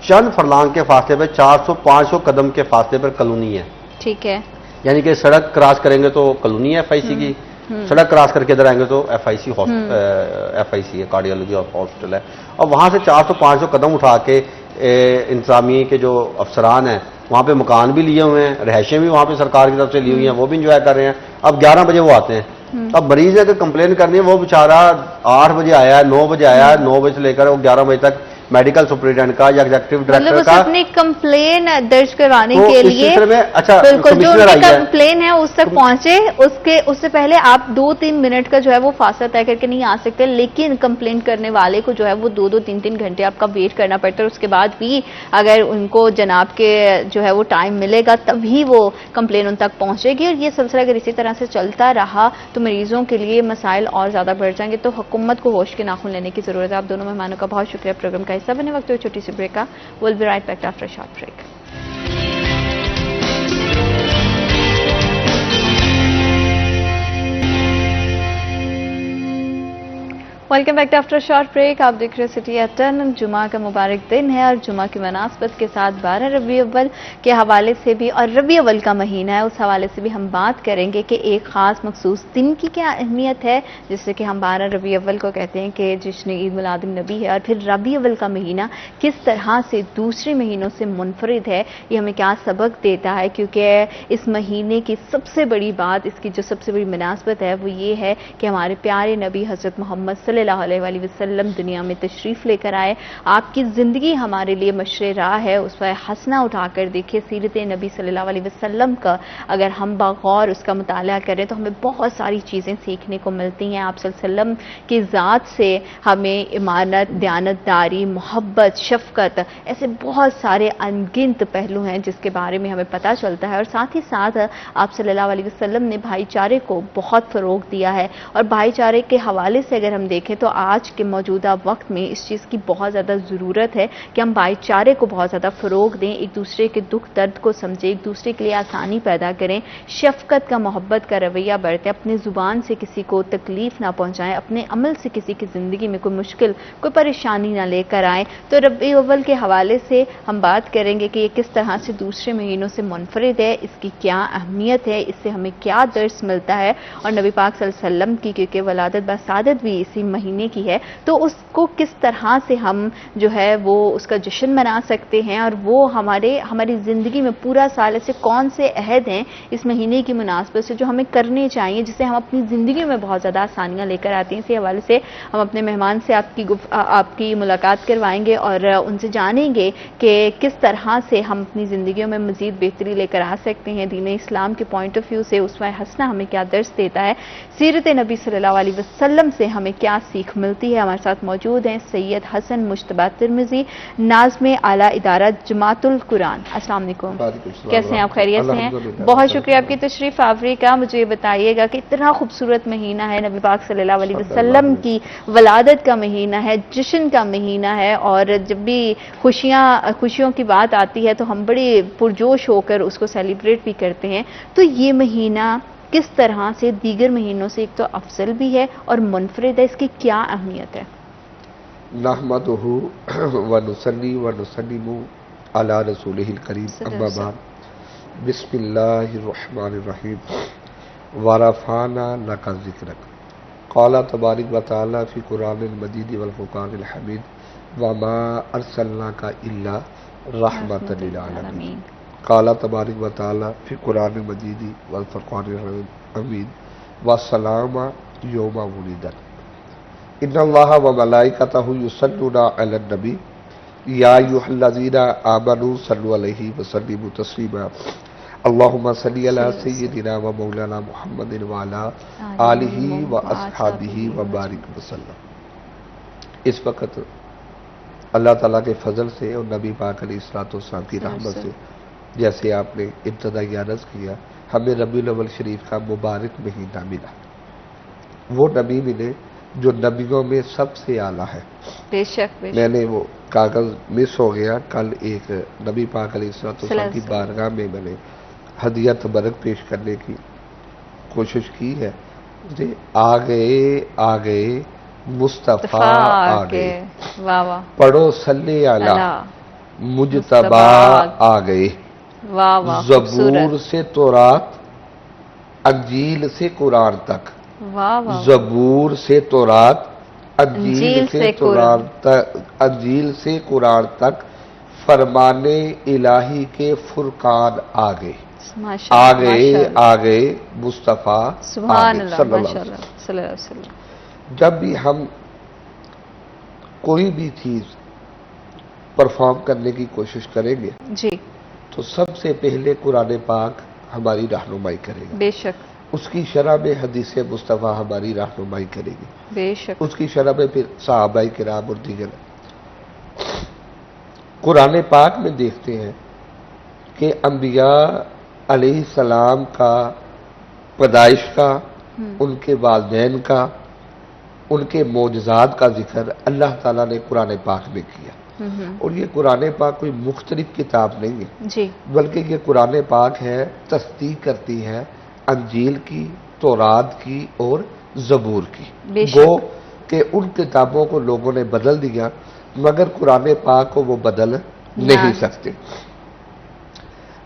چند فرلانگ کے فاصلے پہ، 400-500 قدم کے فاصلے پر کالونی ہے. ٹھیک ہے، یعنی کہ سڑک کراس کریں گے تو کالونی ہے ایف آئی سی کی، سڑک کراس کر کے ادھر آئیں گے تو ایف آئی سی ہے، کارڈیالوجی ہاسپٹل ہے. اور وہاں سے 400-500 قدم اٹھا کے انتظامیہ کے جو افسران ہیں وہاں پہ مکان بھی لیے ہوئے ہیں، رہائشیں بھی وہاں پہ سرکار کی طرف سے لی ہوئی ہیں، وہ بھی انجوائے کر رہے ہیں. اب 11 بجے وہ آتے ہیں. اب مریض ہے کہ کمپلین کرنی ہے، وہ بیچارہ 8 بجے آیا ہے، 9 بجے آیا ہے، 9 بجے سے لے کر وہ 11 بجے تک میڈیکل سپرنٹینڈنٹ کا یا ایگزیکٹو ڈائریکٹر کا اپنی کمپلین درج کروانے کے لیے اچھا بالکل جو ان کی کمپلین ہے اس تک پہنچے. اس سے پہلے آپ 2-3 منٹ کا جو ہے وہ فاصلہ طے کر کے نہیں آ سکتے، لیکن کمپلین کرنے والے کو جو ہے وہ 2-3 گھنٹے آپ کا ویٹ کرنا پڑتا ہے. اس کے بعد بھی اگر ان کو جناب کے جو ہے وہ ٹائم ملے گا تبھی وہ کمپلین ان تک پہنچے گی. اور یہ سلسلہ اگر اسی طرح سے چلتا رہا تو مریضوں کے لیے مسائل اور زیادہ بڑھ جائیں گے. تو حکومت کو ہوش کے ناخن لینے کی ضرورت ہے. آپ دونوں مہمانوں کا بہت شکریہ پروگرام کا حصہ بنے. وقت چھوٹی سی بریک کا. Will be right back after short break. Welcome back after short break. آپ دیکھ رہے سٹی ایٹ 10. جمعہ کا مبارک دن ہے اور جمعہ کی مناسبت کے ساتھ 12 ربیع اول کے حوالے سے بھی اور ربیع اول کا مہینہ ہے اس حوالے سے بھی ہم بات کریں گے کہ ایک خاص مخصوص دن کی کیا اہمیت ہے, جس سے کہ ہم 12 ربیع اول کو کہتے ہیں کہ جشن عید میلاد النبی ہے, اور پھر ربیع اول کا مہینہ کس طرح سے دوسرے مہینوں سے منفرد ہے, یہ ہمیں کیا سبق دیتا ہے. کیونکہ اس مہینے کی سب سے بڑی بات, اس کی جو سب سے بڑی مناسبت ہے وہ یہ ہے کہ ہمارے پیارے نبی حضرت محمد صلی اللہ علیہ وآلہ وسلم دنیا میں تشریف لے کر آئے. آپ کی زندگی ہمارے لیے مشرِ راہ ہے. اس پر حسنہ اٹھا کر دیکھیں سیرت نبی صلی اللہ علیہ وسلم کا اگر ہم بغور اس کا مطالعہ کریں تو ہمیں بہت ساری چیزیں سیکھنے کو ملتی ہیں. آپ صلی اللہ علیہ وسلم کی ذات سے ہمیں امانت, دیانتداری, محبت, شفقت, ایسے بہت سارے انگنت پہلو ہیں جس کے بارے میں ہمیں پتہ چلتا ہے. اور ساتھ ہی ساتھ آپ صلی اللہ علیہ وسلم نے بھائی چارے کو بہت فروغ دیا ہے. اور بھائی چارے کے حوالے سے اگر ہم دیکھیں تو آج کے موجودہ وقت میں اس چیز کی بہت زیادہ ضرورت ہے کہ ہم بھائی چارے کو بہت زیادہ فروغ دیں, ایک دوسرے کے دکھ درد کو سمجھیں, ایک دوسرے کے لیے آسانی پیدا کریں, شفقت کا, محبت کا رویہ برتیں, اپنے زبان سے کسی کو تکلیف نہ پہنچائیں, اپنے عمل سے کسی کی زندگی میں کوئی مشکل, کوئی پریشانی نہ لے کر آئیں. تو ربیع اول کے حوالے سے ہم بات کریں گے کہ یہ کس طرح سے دوسرے مہینوں سے منفرد ہے, اس کی کیا اہمیت ہے, اس سے ہمیں کیا درس ملتا ہے. اور نبی پاک صلی اللہ علیہ وسلم کی کیونکہ ولادت بسعادت بھی اسی مہینے کی ہے, تو اس کو کس طرح سے ہم جو ہے وہ اس کا جشن منا سکتے ہیں, اور وہ ہماری زندگی میں پورا سال ایسے کون سے عہد ہیں اس مہینے کی مناسبت سے جو ہمیں کرنے چاہیے, جس سے ہم اپنی زندگی میں بہت زیادہ آسانیاں لے کر آتے ہیں. اسی حوالے سے ہم اپنے مہمان سے آپ کی ملاقات کروائیں گے اور ان سے جانیں گے کہ کس طرح سے ہم اپنی زندگیوں میں مزید بہتری لے کر آ سکتے ہیں. دین اسلام کے پوائنٹ آف ویو سے اسوہ حسنہ ہمیں کیا درس دیتا ہے, سیرت نبی صلی اللہ علیہ وسلم سے ہمیں کیا سیکھ ملتی ہے. ہمارے ساتھ موجود ہیں سید حسن مجتبیٰ ترمذی, ناظم اعلیٰ ادارہ جماعت القرآن. السلام علیکم, کیسے ہیں آپ؟ خیریت سے ہیں؟ بہت شکریہ آپ کی تشریف آوری کا. مجھے یہ بتائیے گا کہ اتنا خوبصورت مہینہ ہے, نبی پاک صلی اللہ علیہ وسلم کی ولادت کا مہینہ ہے, جشن کا مہینہ ہے, اور جب بھی خوشیوں کی بات آتی ہے تو ہم بڑے پرجوش ہو کر اس کو سیلیبریٹ بھی کرتے ہیں. تو یہ مہینہ کس طرح سے دیگر مہینوں سے ایک تو افضل بھی ہے اور منفرد ہے, اس کی کیا اہمیت ہے؟ نحمدہ ونصلی ونسلم علی رسولہ الکریم, اما بعد, بسم اللہ الرحمن الرحیم. ورفعنا لک ذکرک, قال تبارک و تعالی فی قرآن المجید والفرقان الحمید, وما ارسلناک الا رحمۃ للعالمین. قال تبارک و تعالی فی قرآن المجید والفرقان الحمید, والسلام یوم ولد. ان اللہ و ملائکتہ یصلون علی النبی یا ایھا الذین آمنوا صلوا علیہ وسلموا تسلیما. اللہم صلی علی سیدنا و مولانا محمد وعلی آلہ و اصحابہ وبارک وسلم. اس وقت اللہ تعالیٰ کے فضل سے اور نبی پاک علیہ الصلوۃ والسلام کی رحمت سے, جیسے آپ نے ابتدائی عرض کیا, ہمیں ربیع الاول شریف کا مبارک مہینہ ملا. وہ نبی ملے جو نبیوں میں سب سے اعلیٰ ہے. بے شک میں نے وہ کاغذ مس ہو گیا, کل ایک نبی پاک علیہ الصلوۃ والسلام کی بارگاہ میں میں نے ہدیہ تبرک پیش کرنے کی کوشش کی ہے. آ گئے مصطفیٰ آ گئے, واہ واہ, پڑھو صلی علی مجتبیٰ آ گئے. واہ واہ, زبور سے تورات, انجیل سے قرآن تک. واہ واہ, زبور سے تورات, انجیل سے قرآن تک فرمان الہی کے فرقان آ گئے. آ گئے مصطفیٰ سبحان اللہ, صلی ماشاء اللہ اللہ, صلی اللہ علیہ وسلم. جب بھی ہم کوئی بھی چیز پرفارم کرنے کی کوشش کریں گے جی, تو سب سے پہلے قرآن پاک ہماری رہنمائی کرے گا. بے شک, اس کی شرح میں حدیث مصطفیٰ ہماری رہنمائی کرے گی. بے شک, اس کی شرح میں پھر صحابہ کرام اور دیگر. قرآن پاک میں دیکھتے ہیں کہ انبیاء علیہ السلام کا پیدائش کا, ان کے والدین کا, ان کے معجزات کا ذکر اللہ تعالیٰ نے قرآن پاک میں کیا. اور یہ قرآن پاک کوئی مختلف کتاب نہیں ہے جی بلکہ یہ قرآن پاک ہے تصدیق کرتی ہے انجیل کی، تورات کی اور زبور کی. بے شک. گو کہ ان کتابوں کو لوگوں نے بدل دیا مگر قرآن پاک کو وہ بدل نہیں سکتے.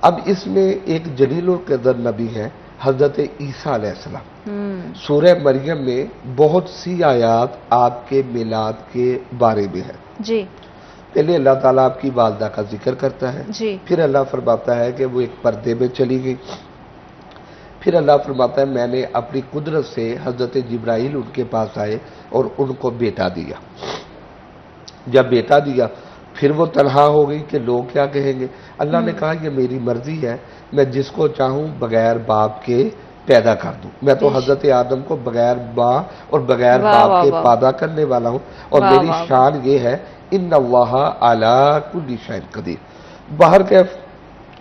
اب اس میں ایک جلیل القدر نبی ہے حضرت عیسیٰ علیہ السلام. سورہ مریم میں بہت سی آیات آپ کے میلاد کے بارے میں ہے. جی پہلے اللہ تعالیٰ آپ کی والدہ کا ذکر کرتا ہے، جی پھر اللہ فرماتا ہے کہ وہ ایک پردے میں چلی گئی، پھر اللہ فرماتا ہے میں نے اپنی قدرت سے حضرت جبرائیل ان کے پاس آئے اور ان کو بیٹا دیا. جب بیٹا دیا پھر وہ تنہا ہو گئی کہ لوگ کیا کہیں گے. اللہ نے کہا یہ میری مرضی ہے، میں جس کو چاہوں بغیر باپ کے پیدا کر دوں. میں تو حضرت آدم کو بغیر ماں اور بغیر باپ کے پیدا کرنے والا ہوں، اور میری شان یہ ہے ان اللہ علی کل شیء قدیر. باہر کے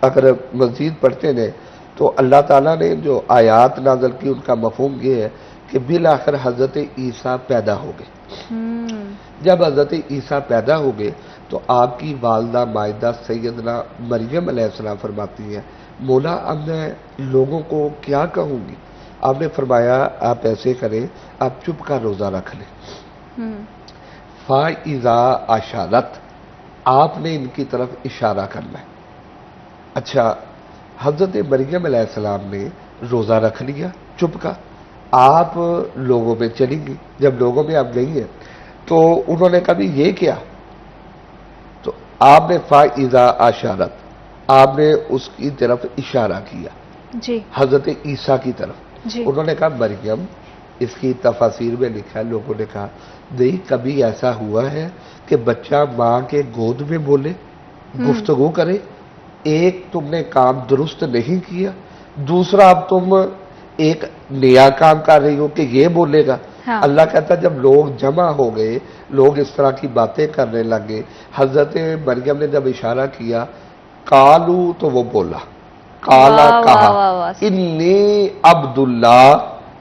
اگر مزید پڑھتے ہیں تو اللہ تعالیٰ نے جو آیات نازل کی ان کا مفہوم یہ ہے کہ بالآخر حضرت عیسیٰ پیدا ہو گئے. جب حضرت عیسیٰ پیدا ہو گئے تو آپ کی والدہ مائدہ سیدنا مریم علیہ السلام فرماتی ہیں مولا اب میں لوگوں کو کیا کہوں گی. آپ نے فرمایا آپ ایسے کریں، آپ چپ کا روزہ رکھ لیں. فَإِذَا أَشَارَتْ آپ نے ان کی طرف اشارہ کرنا ہے. اچھا حضرت مریم علیہ السلام نے روزہ رکھ لیا چپ کا، آپ لوگوں میں چلی گئی. جب لوگوں میں آپ گئی ہیں تو انہوں نے کبھی یہ کیا تو آپ نے فَإِذَا أَشَارَتْ آپ نے اس کی طرف اشارہ کیا جی حضرت عیسیٰ کی طرف. جی انہوں نے کہا مریم، اس کی تفاسیر میں لکھا ہے لوگوں نے کہا نہیں کبھی ایسا ہوا ہے کہ بچہ ماں کے گود میں بولے، گفتگو کرے. ایک تم نے کام درست نہیں کیا، دوسرا اب تم ایک نیا کام کر رہی ہو کہ یہ بولے گا. اللہ کہتا جب لوگ جمع ہو گئے، لوگ اس طرح کی باتیں کرنے لگے، حضرت مریم نے جب اشارہ کیا کالو تو وہ بولا، کالا کہا انی عبداللہ،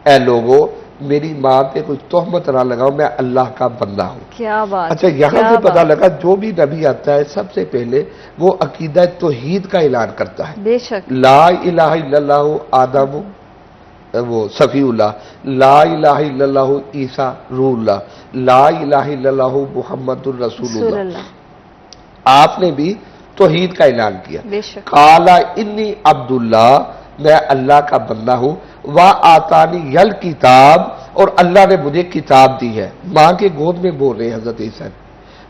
اے لوگو میری ماں پہ کوئی تہمت نہ لگاؤ، میں اللہ کا بندہ ہوں. کیا بات. اچھا یہاں سے پتہ لگا جو بھی نبی آتا ہے سب سے پہلے وہ عقیدہ توحید کا اعلان کرتا ہے. بے شک. لا الہ الا اللہ آدم وہ صفی اللہ، لا الہ الا اللہ عیسیٰ روح اللہ، لا الہ الا اللہ محمد الرسول اللہ. آپ نے بھی توحید کا اعلان کیا. بے شک. قالا انی عبداللہ، میں اللہ کا بندہ ہوں. وَآتَانِيَ الْكِتَابَ اور اللہ نے مجھے کتاب دی ہے. ماں کے گود میں بول رہے ہیں حضرت عیسیٰ.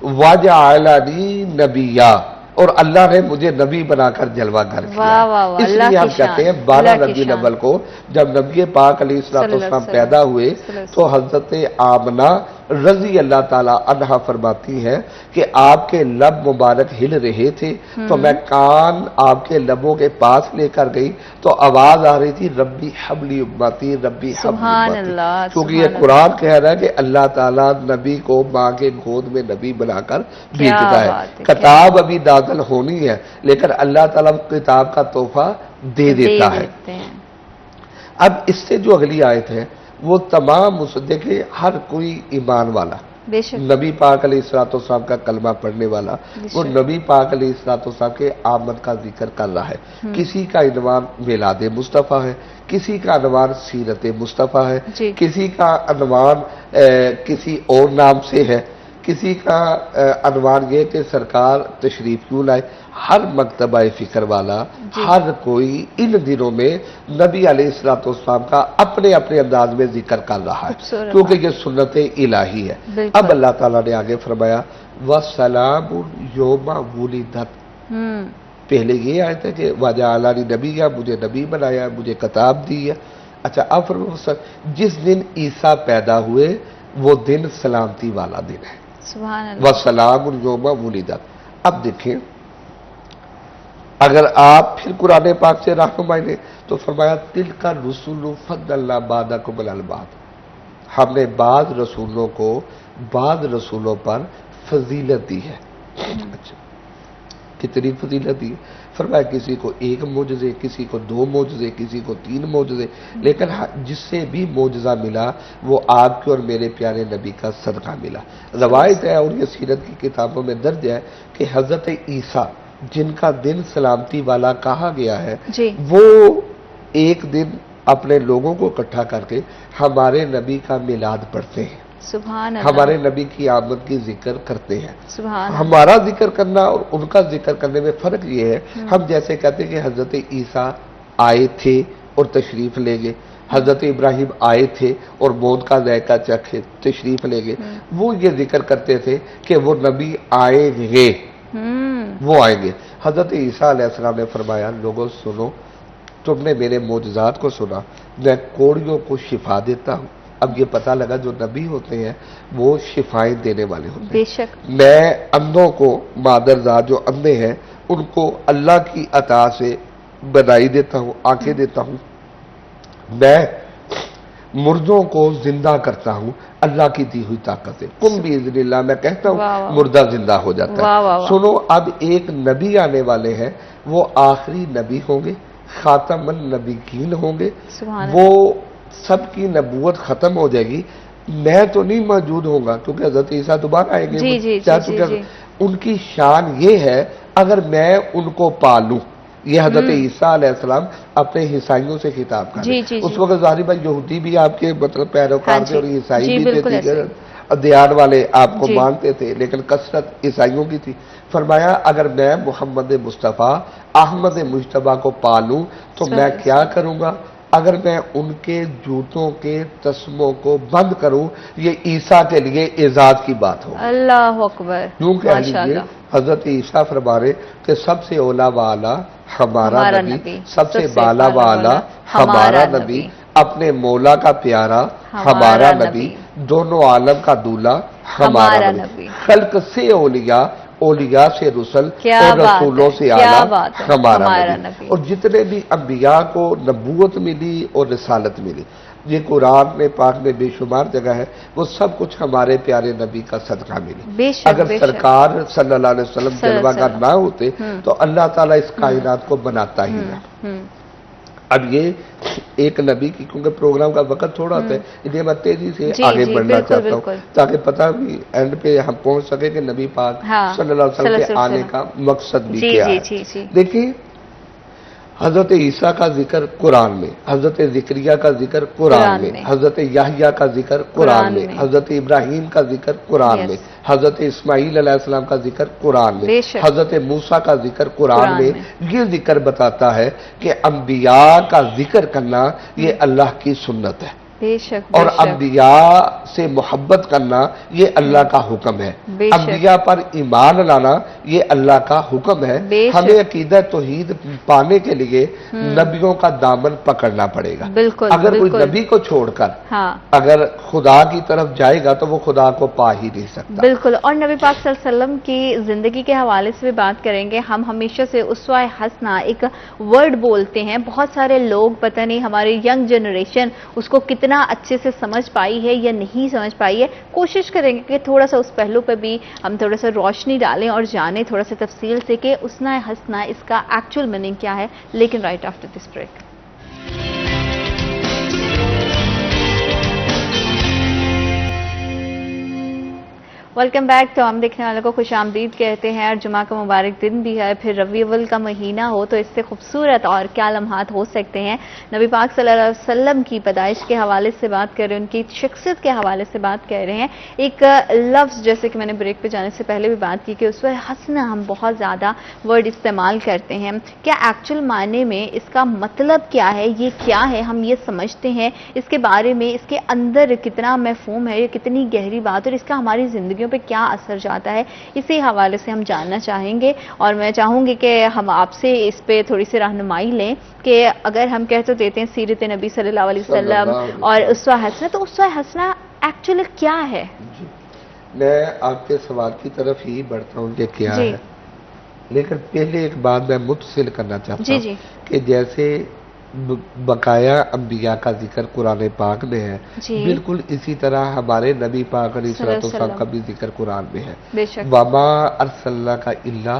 وَجَعَلَنِي نَبِيًّا اور اللہ نے مجھے نبی بنا کر جلوہ گر کیا. اس لیے ہم کہتے ہیں 12 ربیع الاول کو جب نبی پاک علیہ السلام پیدا ہوئے تو حضرت آمنہ رضی اللہ تعالیٰ عنہا فرماتی ہے کہ آپ کے لب مبارک ہل رہے تھے تو میں کان آپ کے لبوں کے پاس لے کر گئی تو آواز آ رہی تھی ربی حبلی امتی، ربی حبلی امتی. کیونکہ یہ قرآن کہہ رہا ہے کہ اللہ تعالیٰ نبی کو ماں کے گود میں نبی بنا کر بھیجتا ہے. کتاب ابھی نازل ہونی ہے لیکن اللہ تعالیٰ کتاب کا تحفہ دے دیتا ہے. اب اس سے جو اگلی آیت ہے وہ تمام دیکھیں ہر کوئی ایمان والا نبی پاک علیہ الصلوۃ والسلام کا کلمہ پڑھنے والا وہ نبی پاک علیہ الصلوۃ والسلام کے آمد کا ذکر کر رہا ہے. کسی کا عنوان میلاد مصطفیٰ ہے، کسی کا عنوان سیرت مصطفیٰ ہے، کسی کا عنوان کسی اور نام سے ہے، کسی کا عنوان یہ کہ سرکار تشریف کیوں لائے. ہر مکتبہ فکر والا ہر کوئی ان دنوں میں نبی علیہ الصلوۃ والسلام کا اپنے اپنے انداز میں ذکر کر رہا ہے کیونکہ یہ سنت الہی ہے. اب اللہ تعالیٰ نے آگے فرمایا وَسَلَامٌ يَوْمَ وُلِدَتْ. پہلے یہ آیت ہے کہ وَجَعَلَنِي نَبِيًّا مجھے نبی بنایا، مجھے کتاب دی ہے. اچھا اب جس دن عیسیٰ پیدا ہوئے وہ دن سلامتی والا دن ہے. وَسَلَامٌ يَوْمَ وُلِدَتْ. اب دیکھیں اگر آپ پھر قرآن پاک سے رہنمائی لیں تو فرمایا تِلْكَ الرُّسُلُ فَضَّلْنَا بَعْضَكُمْ عَلَى بَعْضٍ. ہم نے بعض رسولوں کو بعض رسولوں پر فضیلت دی ہے. اچھا کتنی فضیلت دی. فرمایا کسی کو 1 معجزے، کسی کو 2 معجزے، کسی کو 3 معجزے، لیکن جس سے بھی معجزہ ملا وہ آپ کے اور میرے پیارے نبی کا صدقہ ملا. روایت ہے اور یہ سیرت کی کتابوں میں درج ہے کہ حضرت عیسیٰ جن کا دن سلامتی والا کہا گیا ہے جی وہ ایک دن اپنے لوگوں کو اکٹھا کر کے ہمارے نبی کا میلاد پڑھتے ہیں، سبحان اللہ، ہمارے نبی کی آمد کی ذکر کرتے ہیں. سبحان اللہ، ہمارا ذکر کرنا اور ان کا ذکر کرنے میں فرق یہ ہے، ہم جیسے کہتے ہیں کہ حضرت عیسیٰ آئے تھے اور تشریف لے گئے، حضرت ابراہیم آئے تھے اور موت کا ذائقہ چکھے تشریف لے گئے. وہ یہ ذکر کرتے تھے کہ وہ نبی آئیں گے، وہ آئیں گے. حضرت عیسیٰ علیہ السلام نے فرمایا لوگوں سنو، تم نے میرے معجزات کو سنا، میں کوڑیوں کو شفا دیتا ہوں. اب یہ پتہ لگا جو نبی ہوتے ہیں وہ شفائیں دینے والے ہوتے ہیں. بے شک، میں اندھوں کو مادرزاد جو اندھے ہیں ان کو اللہ کی عطا سے بنائی دیتا ہوں، آنکھیں دیتا ہوں. میں مردوں کو زندہ کرتا ہوں اللہ کی دی ہوئی طاقت سے. کم باذن اللہ میں کہتا ہوں واہ واہ، مردہ زندہ ہو جاتا واہ واہ ہے. واہ. سنو اب ایک نبی آنے والے ہیں، وہ آخری نبی ہوں گے، خاتم النبیین ہوں گے. سبحان وہ سب کی نبوت ختم ہو جائے گی، میں تو نہیں موجود ہوں گا کیونکہ حضرت عیسیٰ دوبارہ آئیں گے. جی جی چاہ جی چکے جی، ان کی شان یہ ہے اگر میں ان کو پالوں. یہ حضرت عیسیٰ علیہ السلام اپنے عیسائیوں سے خطاب کر رہے جی ہیں. جی اس جی، وقت ظاہر بھائی یہودی بھی آپ کے مطلب پیروکار ہاں تھے جی، اور عیسائی جی بھی بالکل تھے، ایسے. دیان والے آپ کو جی. مانتے تھے، لیکن کثرت عیسائیوں کی تھی. فرمایا اگر میں محمد مصطفیٰ احمد مجتبیٰ کو پالوں تو میں کیا کروں گا؟ اگر میں ان کے جوتوں کے تسموں کو بند کروں یہ عیسیٰ کے لیے اعزاز کی بات ہو. اللہ اکبر، یوں کہہ ماشاء لیجیے اللہ، حضرت عیسیٰ فرما رہے کہ سب سے اولا والا ہمارا ہمارا نبی، نبی، سب سے بالا والا ہمارا نبی، اپنے مولا کا پیارا ہمارا نبی، دونوں عالم کا دولہ ہمارا نبی، خلق سے اولیاء، اولیاء سے رسل کیا اور بات رسولوں ہے، سے کیا اعلیٰ بات ہے، ہمارا ہمارا نبی. نبی. اور جتنے بھی انبیاء کو نبوت ملی اور رسالت ملی، یہ قرآن میں پاک میں بے شمار جگہ ہے، وہ سب کچھ ہمارے پیارے نبی کا صدقہ ملی. بے شک، اگر بے شک. سرکار صلی اللہ علیہ وسلم صلی اللہ جلوہ علیہ گر وسلم. نہ ہوتے تو اللہ تعالیٰ اس کائنات کو بناتا ہی نہ. اب یہ ایک نبی کی کیونکہ پروگرام کا وقت تھوڑا ہوتا ہے اس لیے میں تیزی سے جی آگے جی، بڑھنا بالکل چاہتا ہوں بالکل. تاکہ پتہ بھی اینڈ پہ ہم پہنچ سکے کہ نبی پاک ہاں، صلی اللہ علیہ وسلم کے صلی اللہ علیہ آنے کا مقصد بھی جی کیا جی ہے. جی جی، دیکھیے حضرت عیسیٰ کا ذکر قرآن میں، حضرت ذکریہ کا ذکر قرآن میں، حضرت یحییٰ کا ذکر قرآن میں، حضرت ابراہیم کا ذکر قرآن میں، حضرت اسماعیل علیہ السلام کا ذکر قرآن میں، حضرت موسیٰ کا ذکر قرآن میں. یہ ذکر بتاتا ہے کہ انبیاء کا ذکر کرنا یہ اللہ کی سنت ہے بے شک، اور انبیاء سے محبت کرنا یہ اللہ کا حکم ہے. انبیاء پر ایمان لانا یہ اللہ کا حکم ہے. ہمیں عقیدہ توحید پانے کے لیے نبیوں کا دامن پکڑنا پڑے گا. اگر کوئی نبی کو چھوڑ کر اگر خدا کی طرف جائے گا تو وہ خدا کو پا ہی نہیں سکتا. بالکل. اور نبی پاک صلی اللہ علیہ وسلم کی زندگی کے حوالے سے بھی بات کریں گے. ہم ہمیشہ سے اسوہ حسنہ ایک ورڈ بولتے ہیں، بہت سارے لوگ پتہ نہیں ہماری ینگ جنریشن اس کو کتنا اچھے سے سمجھ پائی ہے یا نہیں سمجھ پائی ہے. کوشش کریں گے کہ تھوڑا سا اس پہلو پہ بھی ہم تھوڑا سا روشنی ڈالیں اور جانیں تھوڑا سا تفصیل سے کہ اسوہ حسنہ اس کا ایکچوئل میننگ کیا ہے. لیکن right after this break. Welcome back. تو ہم دیکھنے والوں کو خوش آمدید کہتے ہیں اور جمعہ کا مبارک دن بھی ہے، پھر ربیع الاول کا مہینہ ہو تو اس سے خوبصورت اور کیا لمحات ہو سکتے ہیں. نبی پاک صلی اللہ علیہ وسلم کی پیدائش کے حوالے سے بات کر رہے ہیں، ان کی شخصیت کے حوالے سے بات کر رہے ہیں. ایک لفظ جیسے کہ میں نے بریک پہ جانے سے پہلے بھی بات کی کہ اسوہ حسنہ ہم بہت زیادہ ورڈ استعمال کرتے ہیں. کیا ایکچوئل معنی میں اس کا مطلب کیا ہے، یہ کیا ہے، ہم یہ سمجھتے ہیں اس کے بارے میں، اس کے اندر کتنا مفہوم ہے، یہ کتنی گہری بات اور اس کا ہماری زندگیوں پہ کیا اثر جاتا ہے، اسی حوالے سے ہم جاننا چاہیں گے. اور میں چاہوں گی کہ ہم آپ سے اس پہ تھوڑی سی رہنمائی لیں کہ اگر ہم کہہ تو دیتے ہیں سیرت نبی صلی اللہ علیہ وسلم اور اسوہ حسنہ، تو اسوہ حسنہ ایکچولی کیا ہے؟ میں آپ کے سوال کی طرف ہی بڑھتا ہوں کہ کیا ہے، لیکن پہلے ایک بات میں متصل کرنا چاہتا ہوں کہ جیسے بقایا انبیاء کا ذکر قرآن پاک میں ہے، بالکل اسی طرح ہمارے نبی پاک علیہ الصلوۃ والسلام کا بھی ذکر قرآن میں ہے. وَمَا أَرْسَلْنَاكَ إِلَّا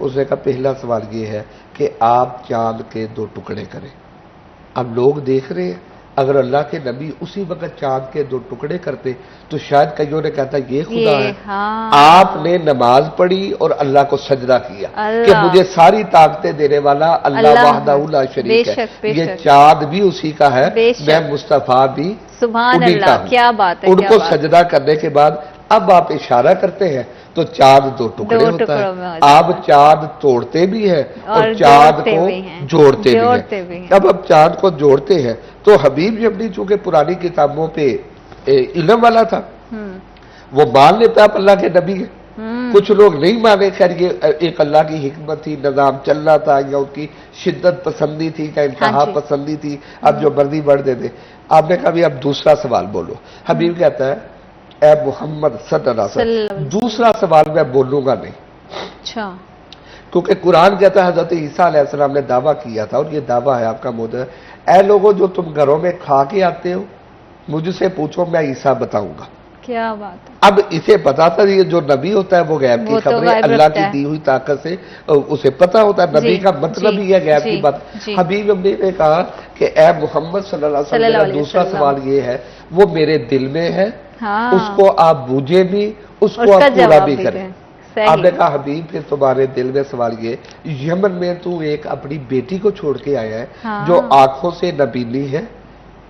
اس نے کہا پہلا سوال یہ ہے کہ آپ چاند کے 2 ٹکڑے کریں. اب لوگ دیکھ رہے ہیں اگر اللہ کے نبی اسی وقت چاند کے 2 ٹکڑے کرتے تو شاید کئیوں نے کہتا یہ خدا ہے. آپ نے نماز پڑھی اور اللہ کو سجدہ کیا کہ مجھے ساری طاقتیں دینے والا اللہ وحدہ لا شریک ہے. یہ چاند بھی اسی کا ہے, میں مصطفیٰ بھی سبحان انہی کا اللہ, ہوں. کیا بات ہے. ان کو سجدہ کرنے کے بعد اب آپ اشارہ کرتے ہیں تو چاند 2 ٹکڑے ہوتا ہے. آپ چاند توڑتے بھی ہیں اور چاند کو جوڑتے بھی ہیں. اب چاند کو جوڑتے ہیں تو حبیب اپنی چونکہ پرانی کتابوں پہ علم والا تھا, وہ مان لیتا آپ اللہ کے نبی ہیں. کچھ لوگ نہیں مانے, خیر یہ ایک اللہ کی حکمت تھی, نظام چلنا تھا, یا ان کی شدت پسندی تھی یا انتہا پسندی تھی, اب جو مرضی بڑھ دیتے. آپ نے کہا بھی اب دوسرا سوال بولو. حبیب کہتا ہے اے محمد صلی اللہ علیہ وسلم دوسرا سوال میں بولوں گا نہیں. اچھا, کیونکہ قرآن کہتا ہے حضرت عیسیٰ علیہ السلام نے دعویٰ کیا تھا, اور یہ دعویٰ ہے آپ کا مدعا, اے لوگوں جو تم گھروں میں کھا کے آتے ہو مجھ سے پوچھو میں عیسیٰ بتاؤں گا. کیا بات ہے. اب اسے پتا تھا یہ جو نبی ہوتا ہے وہ غیب کی خبریں اللہ کی دی ہوئی طاقت سے اسے پتا ہوتا ہے. نبی کا مطلب ہی ہے غیب کی بات. حبیب ابی نے کہا کہ اے محمد صلی اللہ علیہ وسلم دوسرا سوال یہ ہے وہ میرے دل میں ہے, اس کو آپ بوجھے بھی, اس کو آپ پورا بھی کریں. آپ نے کہا حبیب پھر تمہارے دل میں سوال یہ, یمن میں تو ایک اپنی بیٹی کو چھوڑ کے آیا ہے جو آنکھوں سے نبینی ہے,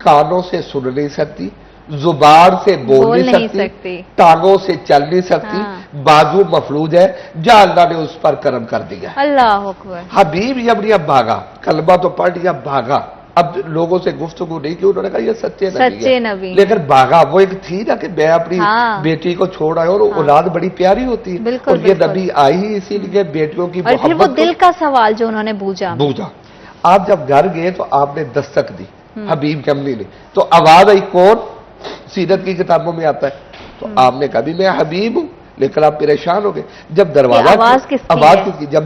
کانوں سے سن نہیں سکتی, زبان سے بول نہیں سکتی, ٹانگوں سے چل نہیں سکتی, بازو مفلوج ہے, جا اللہ نے اس پر کرم کر دیا. اللہ اکبر. حبیب جب اب بھاگا, کلمہ تو پڑھ لیا, بھاگا. اب لوگوں سے گفتگو نہیں کی, انہوں نے کہا یہ سچے نبی ہے, لیکن بھاگا. وہ ایک تھی نا کہ میں اپنی بیٹی کو چھوڑ آیا, اور اولاد بڑی پیاری ہوتی ہے, اور یہ نبی آئی ہی اسی لیے بیٹیوں کی محبت. اور پھر وہ دل کا سوال جو انہوں نے بوجھا. آپ جب گھر گئے تو آپ نے دستک دی حبیب کے امی نے, تو آواز آئی, کون؟ سیرت کی کتابوں میں آتا ہے. تو آپ نے کہا بھی میں حبیب ہوں, لیکن آپ پریشان ہو گئے. جب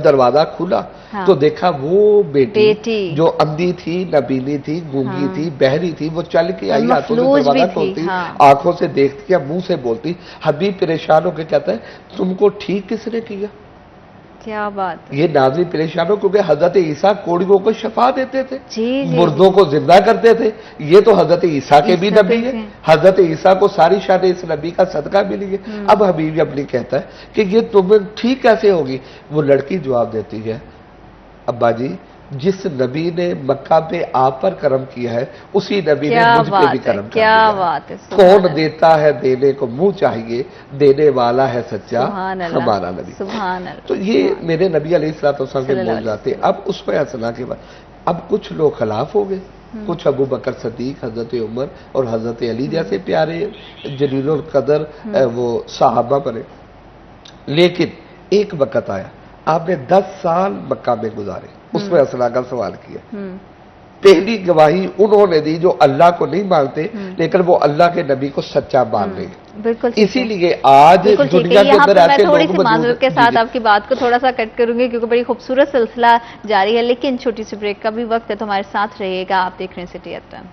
دروازہ کھلا تو دیکھا وہ بیٹی جو اندھی تھی, نبینی تھی, گونگی تھی, بہری تھی, وہ چل کے آئی, ہاتھوں سے دروازہ کھولتی, آنکھوں سے دیکھتی, منہ سے بولتی. حبیب پریشان ہو کے کہتا ہے تم کو ٹھیک کس نے کیا؟ کیا بات. یہ ناظرین پریشان ہو کیونکہ حضرت عیسیٰ کوڑیوں کو شفا دیتے تھے, مردوں کو زندہ کرتے تھے. یہ تو حضرت عیسیٰ کے بھی نبی ہے, حضرت عیسیٰ کو ساری شان اس نبی کا صدقہ ملی ہے. اب حبیب اپنی کہتا ہے کہ یہ تمہیں ٹھیک کیسے ہوگی؟ وہ لڑکی جواب دیتی ہے ابا جی جس نبی نے مکہ پہ آپ پر کرم کیا ہے اسی نبی نے مجھ پہ بھی کرم کیا. کیا بات ہے. کون دیتا ہے دینے کو منہ چاہیے, دینے والا ہے سچا ہمارا نبی. تو یہ میرے نبی علیہ السلام کے بول جاتے. اب اس پہ حسنا کے بعد اب کچھ لوگ خلاف ہو گئے, کچھ ابو بکر صدیق, حضرت عمر اور حضرت علی جیسے پیارے جلیل القدر وہ صحابہ بنے. لیکن ایک وقت آیا آپ نے 10 سال مکہ میں گزارے, اس میں اسنا کا سوال کیا. پہلی گواہی انہوں نے دی جو اللہ کو نہیں مانتے لیکن وہ اللہ کے نبی کو سچا مان رہے ہیں. بالکل اسی لیے آج دنیا کے اندر ایسے تھوڑی سی معذرت کے ساتھ آپ کی بات کو تھوڑا سا کٹ کروں گی کیونکہ بڑی خوبصورت سلسلہ جاری ہے, لیکن چھوٹی سی بریک کا بھی وقت ہے, تو ہمارے ساتھ رہیے گا. آپ دیکھ رہے ہیں سٹی ایف ایم.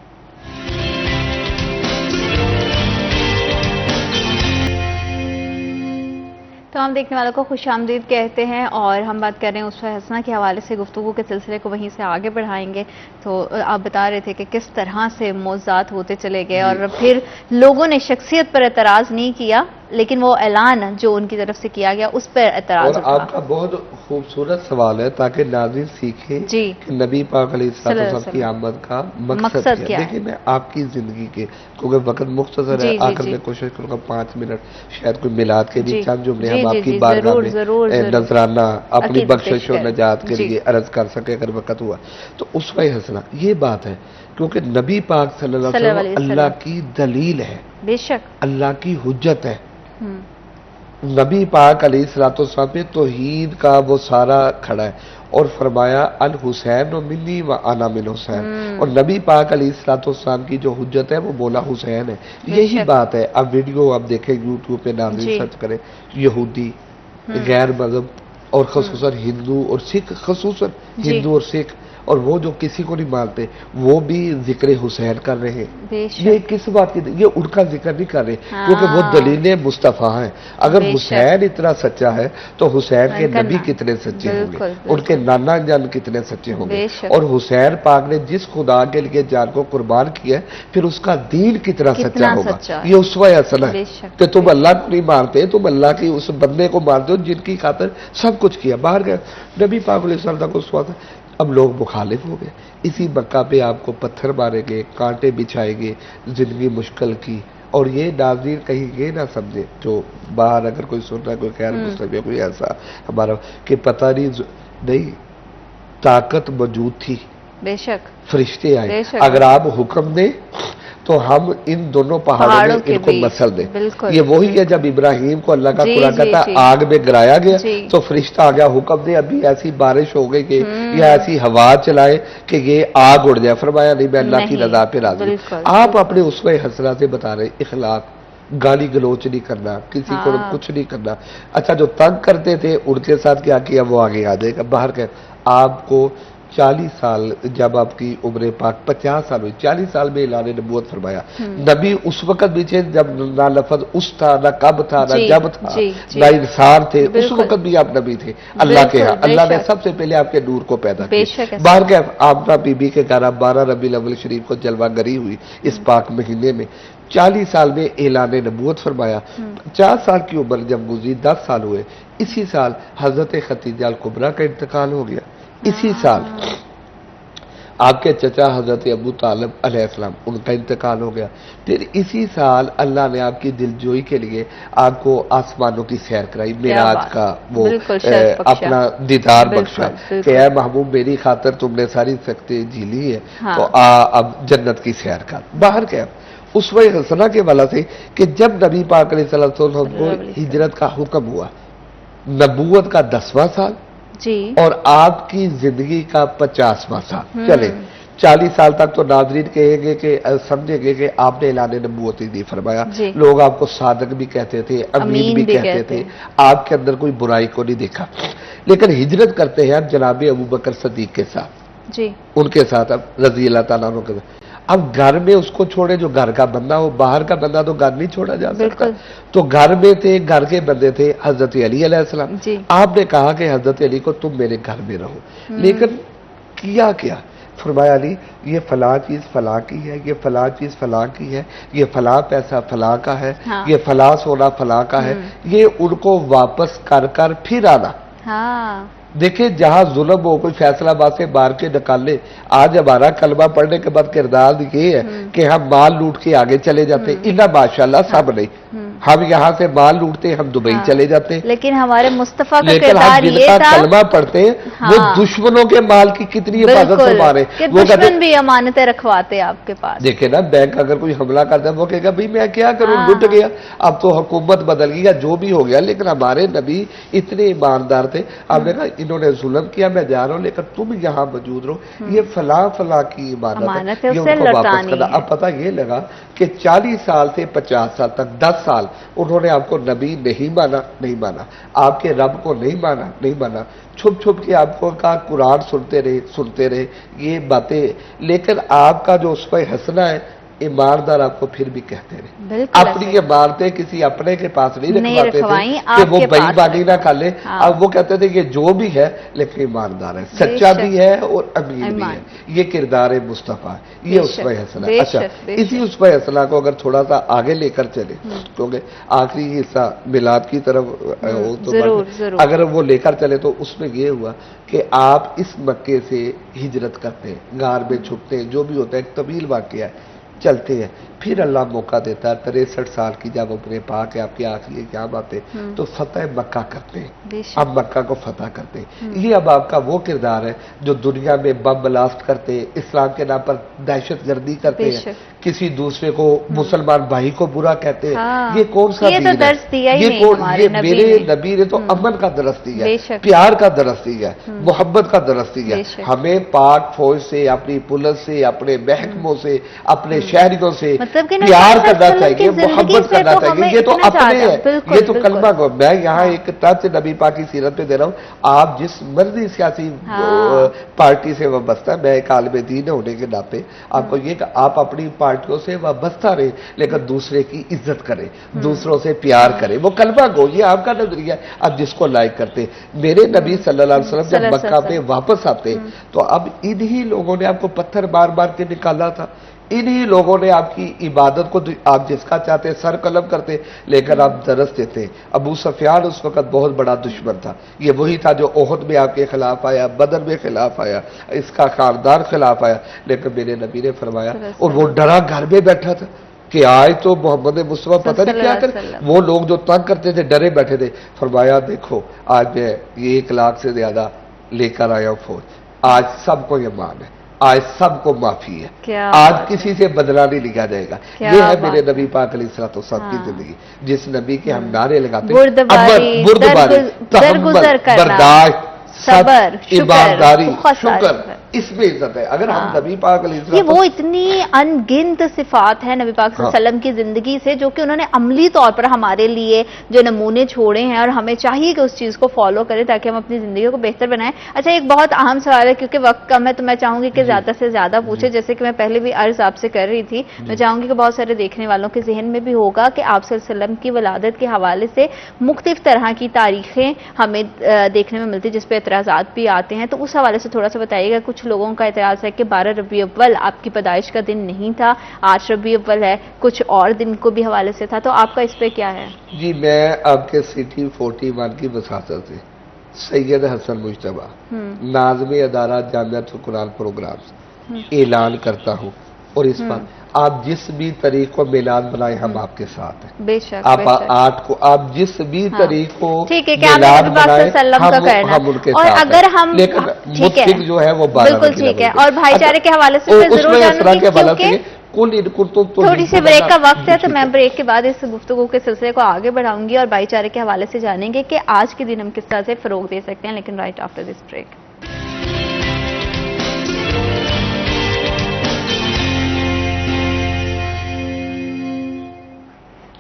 تو ہم دیکھنے والوں کو خوش آمدید کہتے ہیں, اور ہم بات کر رہے ہیں اس وقت حسنا کے حوالے سے, گفتگو کے سلسلے کو وہیں سے آگے بڑھائیں گے. تو آپ بتا رہے تھے کہ کس طرح سے موضوعات ہوتے چلے گئے, اور پھر لوگوں نے شخصیت پر اعتراض نہیں کیا لیکن وہ اعلان جو ان کی طرف سے کیا گیا اس پر اعتراض اٹھا. اور آپ کا بہت خوبصورت سوال ہے تاکہ ناظرین سیکھیں کہ نبی پاک علیہ السلام کی آمد کا مقصد کیا ہے. دیکھیں میں آپ کی زندگی کے کیونکہ وقت مختصر ہے, آخر میں کوشش کروں گا 5 منٹ شاید کوئی میلاد کے بھی چند جملے ہم آپ کی بارگاہ میں نذرانہ اپنی بخشش و نجات کے لیے عرض کر سکے اگر وقت ہوا تو. اس وقت حسنا یہ بات ہے کیونکہ نبی پاک صلی اللہ علیہ وسلم اللہ کی دلیل ہے, بے شک اللہ کی حجت ہے. نبی پاک علیہ السلام پہ توحید کا وہ سارا کھڑا ہے, اور فرمایا الحسین و منی و انا من حسین. اور نبی پاک علیہ السلام کی جو حجت ہے وہ مولا حسین ہے. یہی بات ہے. اب ویڈیو آپ دیکھیں یوٹیوب پہ ناظرین سرچ کریں, یہودی غیر مذہب اور خصوصاً ہندو اور سکھ, خصوصاً ہندو اور سکھ اور وہ جو کسی کو نہیں مانتے وہ بھی ذکر حسین کر رہے ہیں. بے شک. یہ کس بات کی؟ یہ ان کا ذکر نہیں کر رہے ہاں. کیونکہ وہ دلیل مصطفیٰ ہیں. اگر بے شک. حسین اتنا سچا ہے تو حسین کے کرنا. نبی کتنے سچے ہوں گے، بالکل، ان کے بالکل. نانا جان کتنے سچے ہوں گے. بے شک. اور حسین پاک نے جس خدا کے لیے جان کو قربان کیا ہے پھر اس کا دین کتنا سچا ہوگا. سچا ہے. یہ اسوہ حسنہ ہے بے شک. کہ تم اللہ کو نہیں مانتے، تم اللہ کی اس بندے کو مانتے ہو جن کی خاطر سب کچھ کیا. باہر گئے نبی پاک علیہ السلام کو اسوہ تھا. اب لوگ مخالف ہو گئے. اسی مکہ پہ آپ کو پتھر مارے گئے، کانٹے بچھائے گئے، زندگی مشکل کی. اور یہ ناظرین کہیں یہ نہ سمجھے جو باہر اگر کوئی سن رہا ہے، کوئی خیر مسلم یا کوئی ایسا ہمارا کہ پتہ نہیں طاقت موجود تھی، بے شک. فرشتے آئے. بے شک. اگر آپ حکم دیں تو ہم ان دونوں پہاڑوں میں کے ان کو بیچ. مسل دیں. بالکل. یہ وہی ہے جب ابراہیم کو اللہ کا جی، قرآن جی، کہتا جی. آگ میں گرایا گیا جی. تو فرشتہ آ گیا، حکم دے ابھی ایسی بارش ہو گئی کہ یا ایسی ہوا چلائے کہ یہ آگ اڑ جائے. فرمایا نہیں، میں اللہ کی نہیں. رضا پہ راضی. بالکل. آپ اپنے اسوہ حسنہ سے بتا رہے اخلاق، گالی گلوچ نہیں کرنا، کسی کو کچھ نہیں کرنا. اچھا جو تنگ کرتے تھے ان کے ساتھ کیا کیا وہ آگے آ جائے گا. باہر کہ آپ کو 40 سال جب آپ کی عمر پاک 50 سال ہوئی، 40 سال میں اعلان نبوت فرمایا. نبی اس وقت بھی تھے جب نہ لفظ اس تھا، نہ کب تھا، نہ جی، جب تھا، جی، جی. نہ انسان تھے. اس بالکل. وقت بھی آپ نبی تھے اللہ کے ہاں. بالکل، بے اللہ نے شک. سب سے پہلے آپ کے نور کو پیدا بے کیا. شک ایسا. باہر کہ آمنہ بی بی کے گھر 12 ربیع الاول شریف کو جلوہ گری ہوئی اس پاک مہینے میں. 40 سال میں اعلان نبوت فرمایا. 50 سال کی عمر جب گزری، 10 سال ہوئے، اسی سال حضرت خدیجہ الکبریٰ کا انتقال ہو گیا. اسی سال آپ کے چچا حضرت ابو طالب علیہ السلام ان کا انتقال ہو گیا. پھر اسی سال اللہ نے آپ کی دلجوئی کے لیے آپ کو آسمانوں کی سیر کرائی، معراج کا وہ بالکل شرف بخشا. اپنا دیدار بالکل، بخشا بالکل. کہ اے محبوب میری خاطر تم نے ساری سختیاں جھیلی ہے ہاں. تو اب جنت کی سیر کر. باہر کیا اسوہ حسنہ کے والا سے کہ جب نبی پاک علیہ السلام کو ہجرت کا حکم ہوا، نبوت کا 10واں سال جی. اور آپ کی زندگی کا 50واں سال چلے. 40 سال تک تو ناظرین کہیں گے کہ سمجھیں گے کہ آپ نے اعلان نبوت نہیں فرمایا. جی. لوگ آپ کو صادق بھی کہتے تھے، امین بھی کہتے تھے، آپ کے اندر کوئی برائی کو نہیں دیکھا. لیکن ہجرت کرتے ہیں اب جناب ابوبکر صدیق کے ساتھ، جی. ان کے ساتھ اب رضی اللہ تعالیٰ عنہ کے ساتھ. اب گھر میں اس کو چھوڑے جو گھر کا بندہ ہو، باہر کا بندہ تو گھر نہیں چھوڑا جا سکتا. بالکل. تو گھر میں تھے، گھر کے بندے تھے حضرت علی علیہ السلام. جی. آپ نے کہا کہ حضرت علی کو تم میرے گھر میں رہو. لیکن کیا فرمایا علی یہ فلاں چیز فلاں کی ہے، یہ فلاں چیز فلاں کی ہے، یہ فلاں پیسہ فلاں کا ہے، ہاں. یہ فلاں سونا فلاں کا ہے. یہ ان کو واپس کر پھر آنا. ہاں. دیکھیں جہاں ظلم ہو، کوئی فیصلہ بات سے مار کے نکال لے. آج ہمارا کلمہ پڑھنے کے بعد کردار یہ ہے کہ ہم مال لوٹ کے آگے چلے جاتے ہیں. اللہ ماشاءاللہ سب نہیں. ہم یہاں سے مال لوٹتے ہم دبئی چلے جاتے ہیں. لیکن ہمارے مصطفیٰ کا لیکن کردار ہم جن یہ کا تھا کلمہ پڑھتے ہیں وہ دشمنوں کے مال کی کتنی حفاظت فرما رہے کہ ہیں. وہ کہتے دشمن بھی امانتیں رکھواتے آپ کے پاس. دیکھیں نا بینک اگر کوئی حملہ کرتا ہے وہ کہے گا بھائی میں کیا کروں، لٹ گیا. اب تو حکومت بدل گئی یا جو بھی ہو گیا، لیکن ہمارے نبی اتنے ایماندار تھے. آپ نے کہا انہوں نے ظلم کیا، میں جا رہا ہوں لیکن تم یہاں موجود رہو. یہ فلاں فلاں کی امانت ہے، یہ ان کو واپس کرنا. اب پتہ یہ لگا کہ 40 سال سے 50 سال تک 10 سال انہوں نے آپ کو نبی نہیں مانا، آپ کے رب کو نہیں مانا. چھپ کے آپ کو کہا قرآن سنتے رہے یہ باتیں. لیکن آپ کا جو اسوہ حسنہ ہے ایماندار آپ کو پھر بھی کہتے رہے. اپنی عمارتیں کسی اپنے کے پاس نہیں رکھواتے تھے کہ وہ بے ایمانی نہ کر لے. اب وہ کہتے تھے کہ جو بھی ہے لیکن ایماندار ہے، سچا بھی ہے اور امین بھی ہے. یہ کردار مصطفیٰ ہے، یہ اسوہ حسنہ. اچھا اسی اسوہ حسنہ کو اگر تھوڑا سا آگے لے کر چلے، کیونکہ آخری حصہ میلاد کی طرف اگر وہ لے کر چلے تو اس میں یہ ہوا کہ آپ اس مکے سے ہجرت کرتے ہیں، غار میں چھپتے ہیں، جو بھی ہوتا ہے ایک طویل واقعہ ہے، چلتے ہیں. پھر اللہ موقع دیتا ہے 63 سال کی جب اپنے پاک ہے آپ کی آخری ایام آتے تو فتح مکہ کرتے ہیں. اب مکہ کو فتح کرتے ہیں. یہ اب آپ کا وہ کردار ہے جو دنیا میں بم بلاسٹ کرتے، اسلام کے نام پر دہشت گردی کرتے ہیں. کسی دوسرے کو مسلمان بھائی کو برا کہتے ہیں. ہاں. یہ کون سا یہ تو دین ہے؟ درس دیا ہی یہ نہیں کون- ہمارے یہ نبی میرے نے. نبی نے تو امن کا درس دیا بے ہے، شک. پیار کا درس دیا ہے، محبت کا درس دیا بے ہے. شک. ہمیں پاک فوج سے، اپنی پولیس سے، اپنے محکموں سے، اپنے شہریوں سے مطلب کہ نبی پیار صلی اللہ کرنا علیہ وسلم کی چاہیے، زندگی محبت سے کرنا تو چاہیے. ہمیں یہ تو اتنا اپنے زیادہ- ہیں، بالکل، یہ تو بالکل. کلمہ کو میں یہاں ایک ٹچ نبی پاک کی سیرت پہ دے رہا ہوں. آپ جس مرضی سیاسی ہاں. پارٹی سے وابستہ ہے، میں ایک عالم دین ہونے کے ناطے آپ کو یہ کہ آپ اپنی پارٹیوں سے وابستہ رہیں لیکن دوسرے کی عزت کریں، دوسروں سے پیار کریں. وہ کلمہ گو، یہ آپ کا نظریہ ہے، اب جس کو لائک کرتے. میرے نبی صلی اللہ علیہ وسلم صلی جب اللہ مکہ علیہ میں واپس آتے تو اب انہی لوگوں نے آپ کو پتھر مار مار کے نکالا تھا، انہی لوگوں نے آپ کی عبادت کو، آپ جس کا چاہتے سر قلم کرتے لیکن آپ درس دیتے. ابو سفیان اس وقت بہت بڑا دشمن تھا، یہ وہی تھا جو احد میں آپ کے خلاف آیا، بدر میں خلاف آیا، اس کا خاندان خلاف آیا. لیکن میرے نبی نے فرمایا، اور وہ ڈرا گھر میں بیٹھا تھا کہ آج تو محمد مصطفیٰ پتہ نہیں کیا کرے. وہ لوگ جو تنگ کرتے تھے ڈرے بیٹھے تھے. فرمایا دیکھو آج میں یہ 1 لاکھ سے زیادہ لے کر آیا ہوں فوج، آج سب کو یہ مان ہے، آج سب کو معافی ہے، آج کسی سے بدلہ نہیں لیا جائے گا. یہ ہے میرے نبی پاک علیہ الصلوۃ والسلام کی زندگی، جس نبی کے ہم نعرے لگاتے ہیں، بردباری، درگزر کرنا، برداشت، صبر، شکر، ایمانداری، بہت ساری شکر، چیزیں. اس میں عزت ہے. اگر ہم نبی پاک علیہ یہ الصلوۃ وہ اتنی انگنت صفات ہیں نبی پاک صلی اللہ علیہ وسلم کی زندگی سے جو کہ انہوں نے عملی طور پر ہمارے لیے جو نمونے چھوڑے ہیں، اور ہمیں چاہیے کہ اس چیز کو فالو کریں تاکہ ہم اپنی زندگی کو بہتر بنائیں. اچھا، ایک بہت اہم سوال ہے کیونکہ وقت کم ہے تو میں چاہوں گی کہ زیادہ سے زیادہ پوچھے. جیسے کہ میں پہلے بھی عرض آپ سے کر رہی تھی، میں چاہوں گی کہ بہت سارے دیکھنے والوں کے ذہن میں بھی ہوگا کہ آپ صلی اللہ علیہ وسلم کی ولادت کے حوالے سے مختلف طرح کی تاریخیں ہمیں دیکھنے میں ملتی جس پہ اعتراضات بھی آتے ہیں. تو اس حوالے سے تھوڑا سا بتائیے گا. کچھ لوگوں کا اعتراض ہے کہ 12 ربیع الاول آپ کی پیدائش کا دن نہیں تھا، 8 ربیع الاول ہے، کچھ اور دن کو بھی حوالے سے تھا. تو آپ کا اس پہ کیا ہے؟ جی، میں آپ کے سٹی 41 کی وساطت سے سید حسن مجتبیٰ، ناظم ادارہ جامعۃ القرآن پروگرامز اعلان کرتا ہوں، اور اس پر آپ جس بھی طریق کو میلاد بنائیں ہم آپ کے ساتھ ہیں. بے شک، آپ بے شک. 8 کو آپ جس بھی طریق کو ٹھیک ہے کہ آپ میلاد نبی پاک صلی بنائیں اللہ علیہ وسلم کا کرنا. ہم ان کے اور ساتھ اگر ہیں. ہم لیکن ٹھیک ہے، متفق جو ہے وہ 12 بالکل ٹھیک ہے. اور بھائی چارے کے حوالے سے میں ضرور جانوں گی کیونکہ تھوڑی سی بریک کا وقت ہے تو میں بریک کے بعد اس گفتگو کے سلسلے کو آگے بڑھاؤں گی اور بھائی چارے کے حوالے سے جانیں گے کہ آج کے دن ہم کس طرح سے فروغ دے سکتے ہیں. لیکن رائٹ آفٹر دس بریک.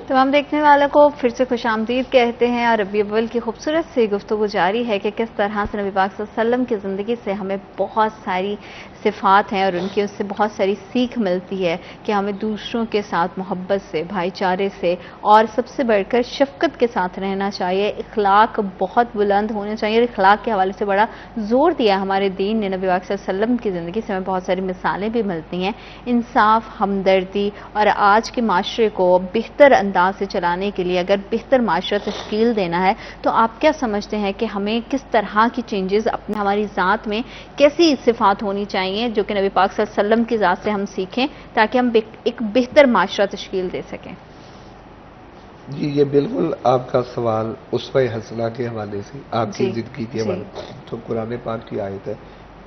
تمام دیکھنے والوں کو پھر سے خوش آمدید کہتے ہیں. اور ربیع الاول کی خوبصورت سی گفتگو جاری ہے کہ کس طرح سے نبی پاک صلی اللہ علیہ وسلم کی زندگی سے ہمیں بہت ساری صفات ہیں اور ان کی اس سے بہت ساری سیکھ ملتی ہے کہ ہمیں دوسروں کے ساتھ محبت سے، بھائی چارے سے اور سب سے بڑھ کر شفقت کے ساتھ رہنا چاہیے. اخلاق بہت بلند ہونے چاہیے اور اخلاق کے حوالے سے بڑا زور دیا ہمارے دین نے. نبی پاک صلی اللہ علیہ وسلم کی زندگی سے ہمیں بہت ساری مثالیں بھی ملتی ہیں. انصاف، ہمدردی اور آج کے معاشرے کو بہتر انداز سے چلانے کے لیے اگر بہتر معاشرہ تشکیل دینا ہے تو آپ کیا سمجھتے ہیں کہ ہمیں کس طرح کی چینجز اپنے ہماری ذات میں کیسی صفات ہونی چاہیے جو کہ نبی پاک صلی اللہ علیہ وسلم کی ذات سے ہم سیکھیں تاکہ ہم ایک بہتر معاشرہ تشکیل دے سکیں؟ جی، یہ بالکل آپ کا سوال اسوہ حسنہ کے حوالے سے، آپ کی زندگی کے حوالے سے. تو قرآن پاک کی آیت ہے،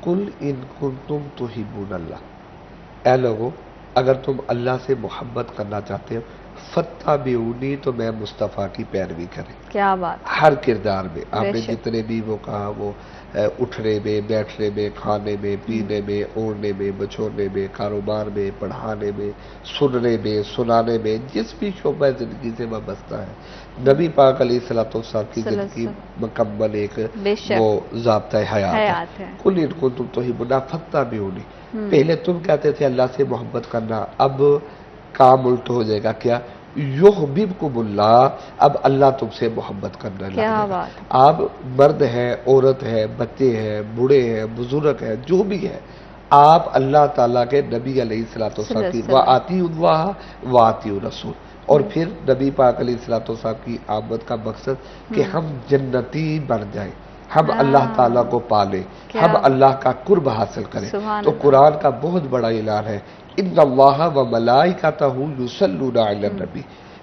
قُلْ إِن كُنتُمْ تُحِبُّونَ اللَّهَ، اے لوگو اگر تم اللہ سے محبت کرنا چاہتے ہو، فَاتَّبِعُونِی، تو میں مصطفیٰ کی پیروی کریں. کیا بات. ہر کردار میں آپ نے جتنے بھی وہ کہا، وہ اٹھنے میں، بیٹھنے میں، کھانے میں، پینے میں، اوڑھنے میں، بچھوڑنے میں، کاروبار میں، پڑھانے میں، سننے میں، سنانے میں، جس بھی شعبہ زندگی سے وابستہ ہے. نبی پاک علیہ الصلوۃ والسلام کی زندگی مکمل ایک وہ ضابطہ حیات ہے. قُلْ إِن كُنتُمْ تُحِبُّونَ اللَّهَ فَاتَّبِعُونِی. پہلے تم کہتے تھے اللہ سے محبت کرنا، اب کام الٹ ہو جائے گا. کیا؟ یحببکم اللہ، اب اللہ تم سے محبت کرنا لگا. آپ مرد ہیں، عورت ہے، بچے ہیں، بوڑھے ہیں، بزرگ ہیں، جو بھی ہے، آپ اللہ تعالیٰ کے نبی علیہ الصلوۃ والسلام کی وَأَطِیعُوا اللَّهَ وَأَطِیعُوا الرَّسُولَ. اور پھر نبی پاک علیہ الصلوۃ والسلام کی آمد کا مقصد کہ ہم جنتی بن جائیں، ہم اللہ تعالیٰ کو پالیں، ہم اللہ کا قرب حاصل کریں. تو قرآن کا بہت بڑا اعلان ہے، ان اللہ و ملائکتہ یصلون علی النبی،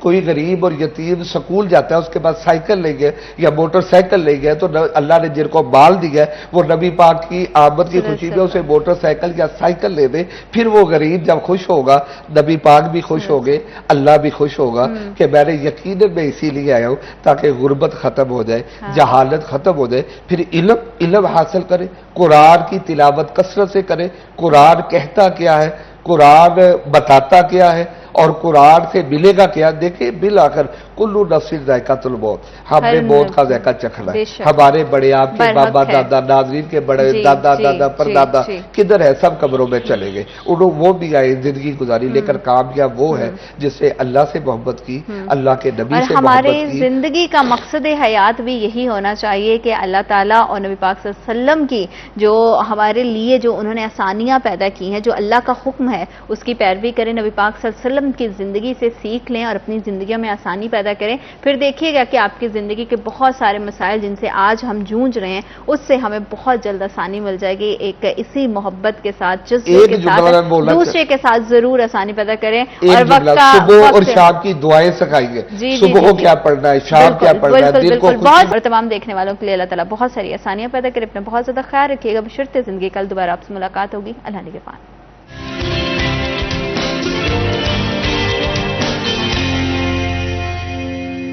کوئی غریب اور یتیم سکول جاتا ہے، اس کے بعد سائیکل لے گئے یا موٹر سائیکل لے گئے، تو اللہ نے جن کو مال دیا ہے وہ نبی پاک کی آمد کی خوشی میں اسے موٹر سائیکل یا سائیکل لے دے، پھر وہ غریب جب خوش ہوگا نبی پاک بھی خوش ہوگے، اللہ بھی خوش ہوگا کہ میں نے یقیناً میں اسی لیے آیا ہوں تاکہ غربت ختم ہو جائے، جہالت ختم ہو جائے، پھر علم حاصل کرے، قرآن کی تلاوت کثرت سے کرے، قرآن کہتا کیا ہے، قرآن بتاتا کیا ہے، اور قرآن سے ملے گا کیا؟ دیکھیں بالآخر کلو نفس ذائقۃ الموت، ہم نے موت کا ذائقہ چکھنا ہے۔ ہمارے بڑے آپ کے بابا دادا، ناظرین کے بڑے دادا دادا پردادا کدھر ہے؟ سب قبروں میں چلے گئے، انہوں وہ بھی آئے زندگی گزاری، لیکن کامیاب وہ ہے جس سے اللہ سے محبت کی، اللہ کے نبی سے محبت ہماری کی۔ زندگی کا مقصد حیات بھی یہی ہونا چاہیے کہ اللہ تعالیٰ اور نبی پاک صلی اللہ علیہ وسلم کی جو ہمارے لیے جو انہوں نے آسانیاں پیدا کی ہیں، جو اللہ کا حکم ہے اس کی پیروی کریں، نبی پاک صلی اللہ علیہ وسلم کی زندگی سے سیکھ لیں اور اپنی زندگیوں میں آسانی پیدا کریں، پھر دیکھیے گا کہ آپ کی زندگی کے بہت سارے مسائل جن سے آج ہم جونج رہے ہیں اس سے ہمیں بہت جلد آسانی مل جائے گی۔ ایک اسی محبت کے ساتھ، جذبے کے ساتھ، دوسرے کے ساتھ ضرور آسانی پیدا کریں، اور وقت کا صبح اور شام کی دعائیں سکھائیے، صبح کیا پڑھنا ہے، شام کیا پڑھنا ہے، دل کو بہت، اور تمام دیکھنے والوں کے لیے اللہ تعالیٰ بہت ساری آسانیاں پیدا کرے۔ اپنا بہت زیادہ خیال رکھیے گا، بشرط زندگی کل دوبارہ آپ سے ملاقات ہوگی۔ اللہ نگہبان۔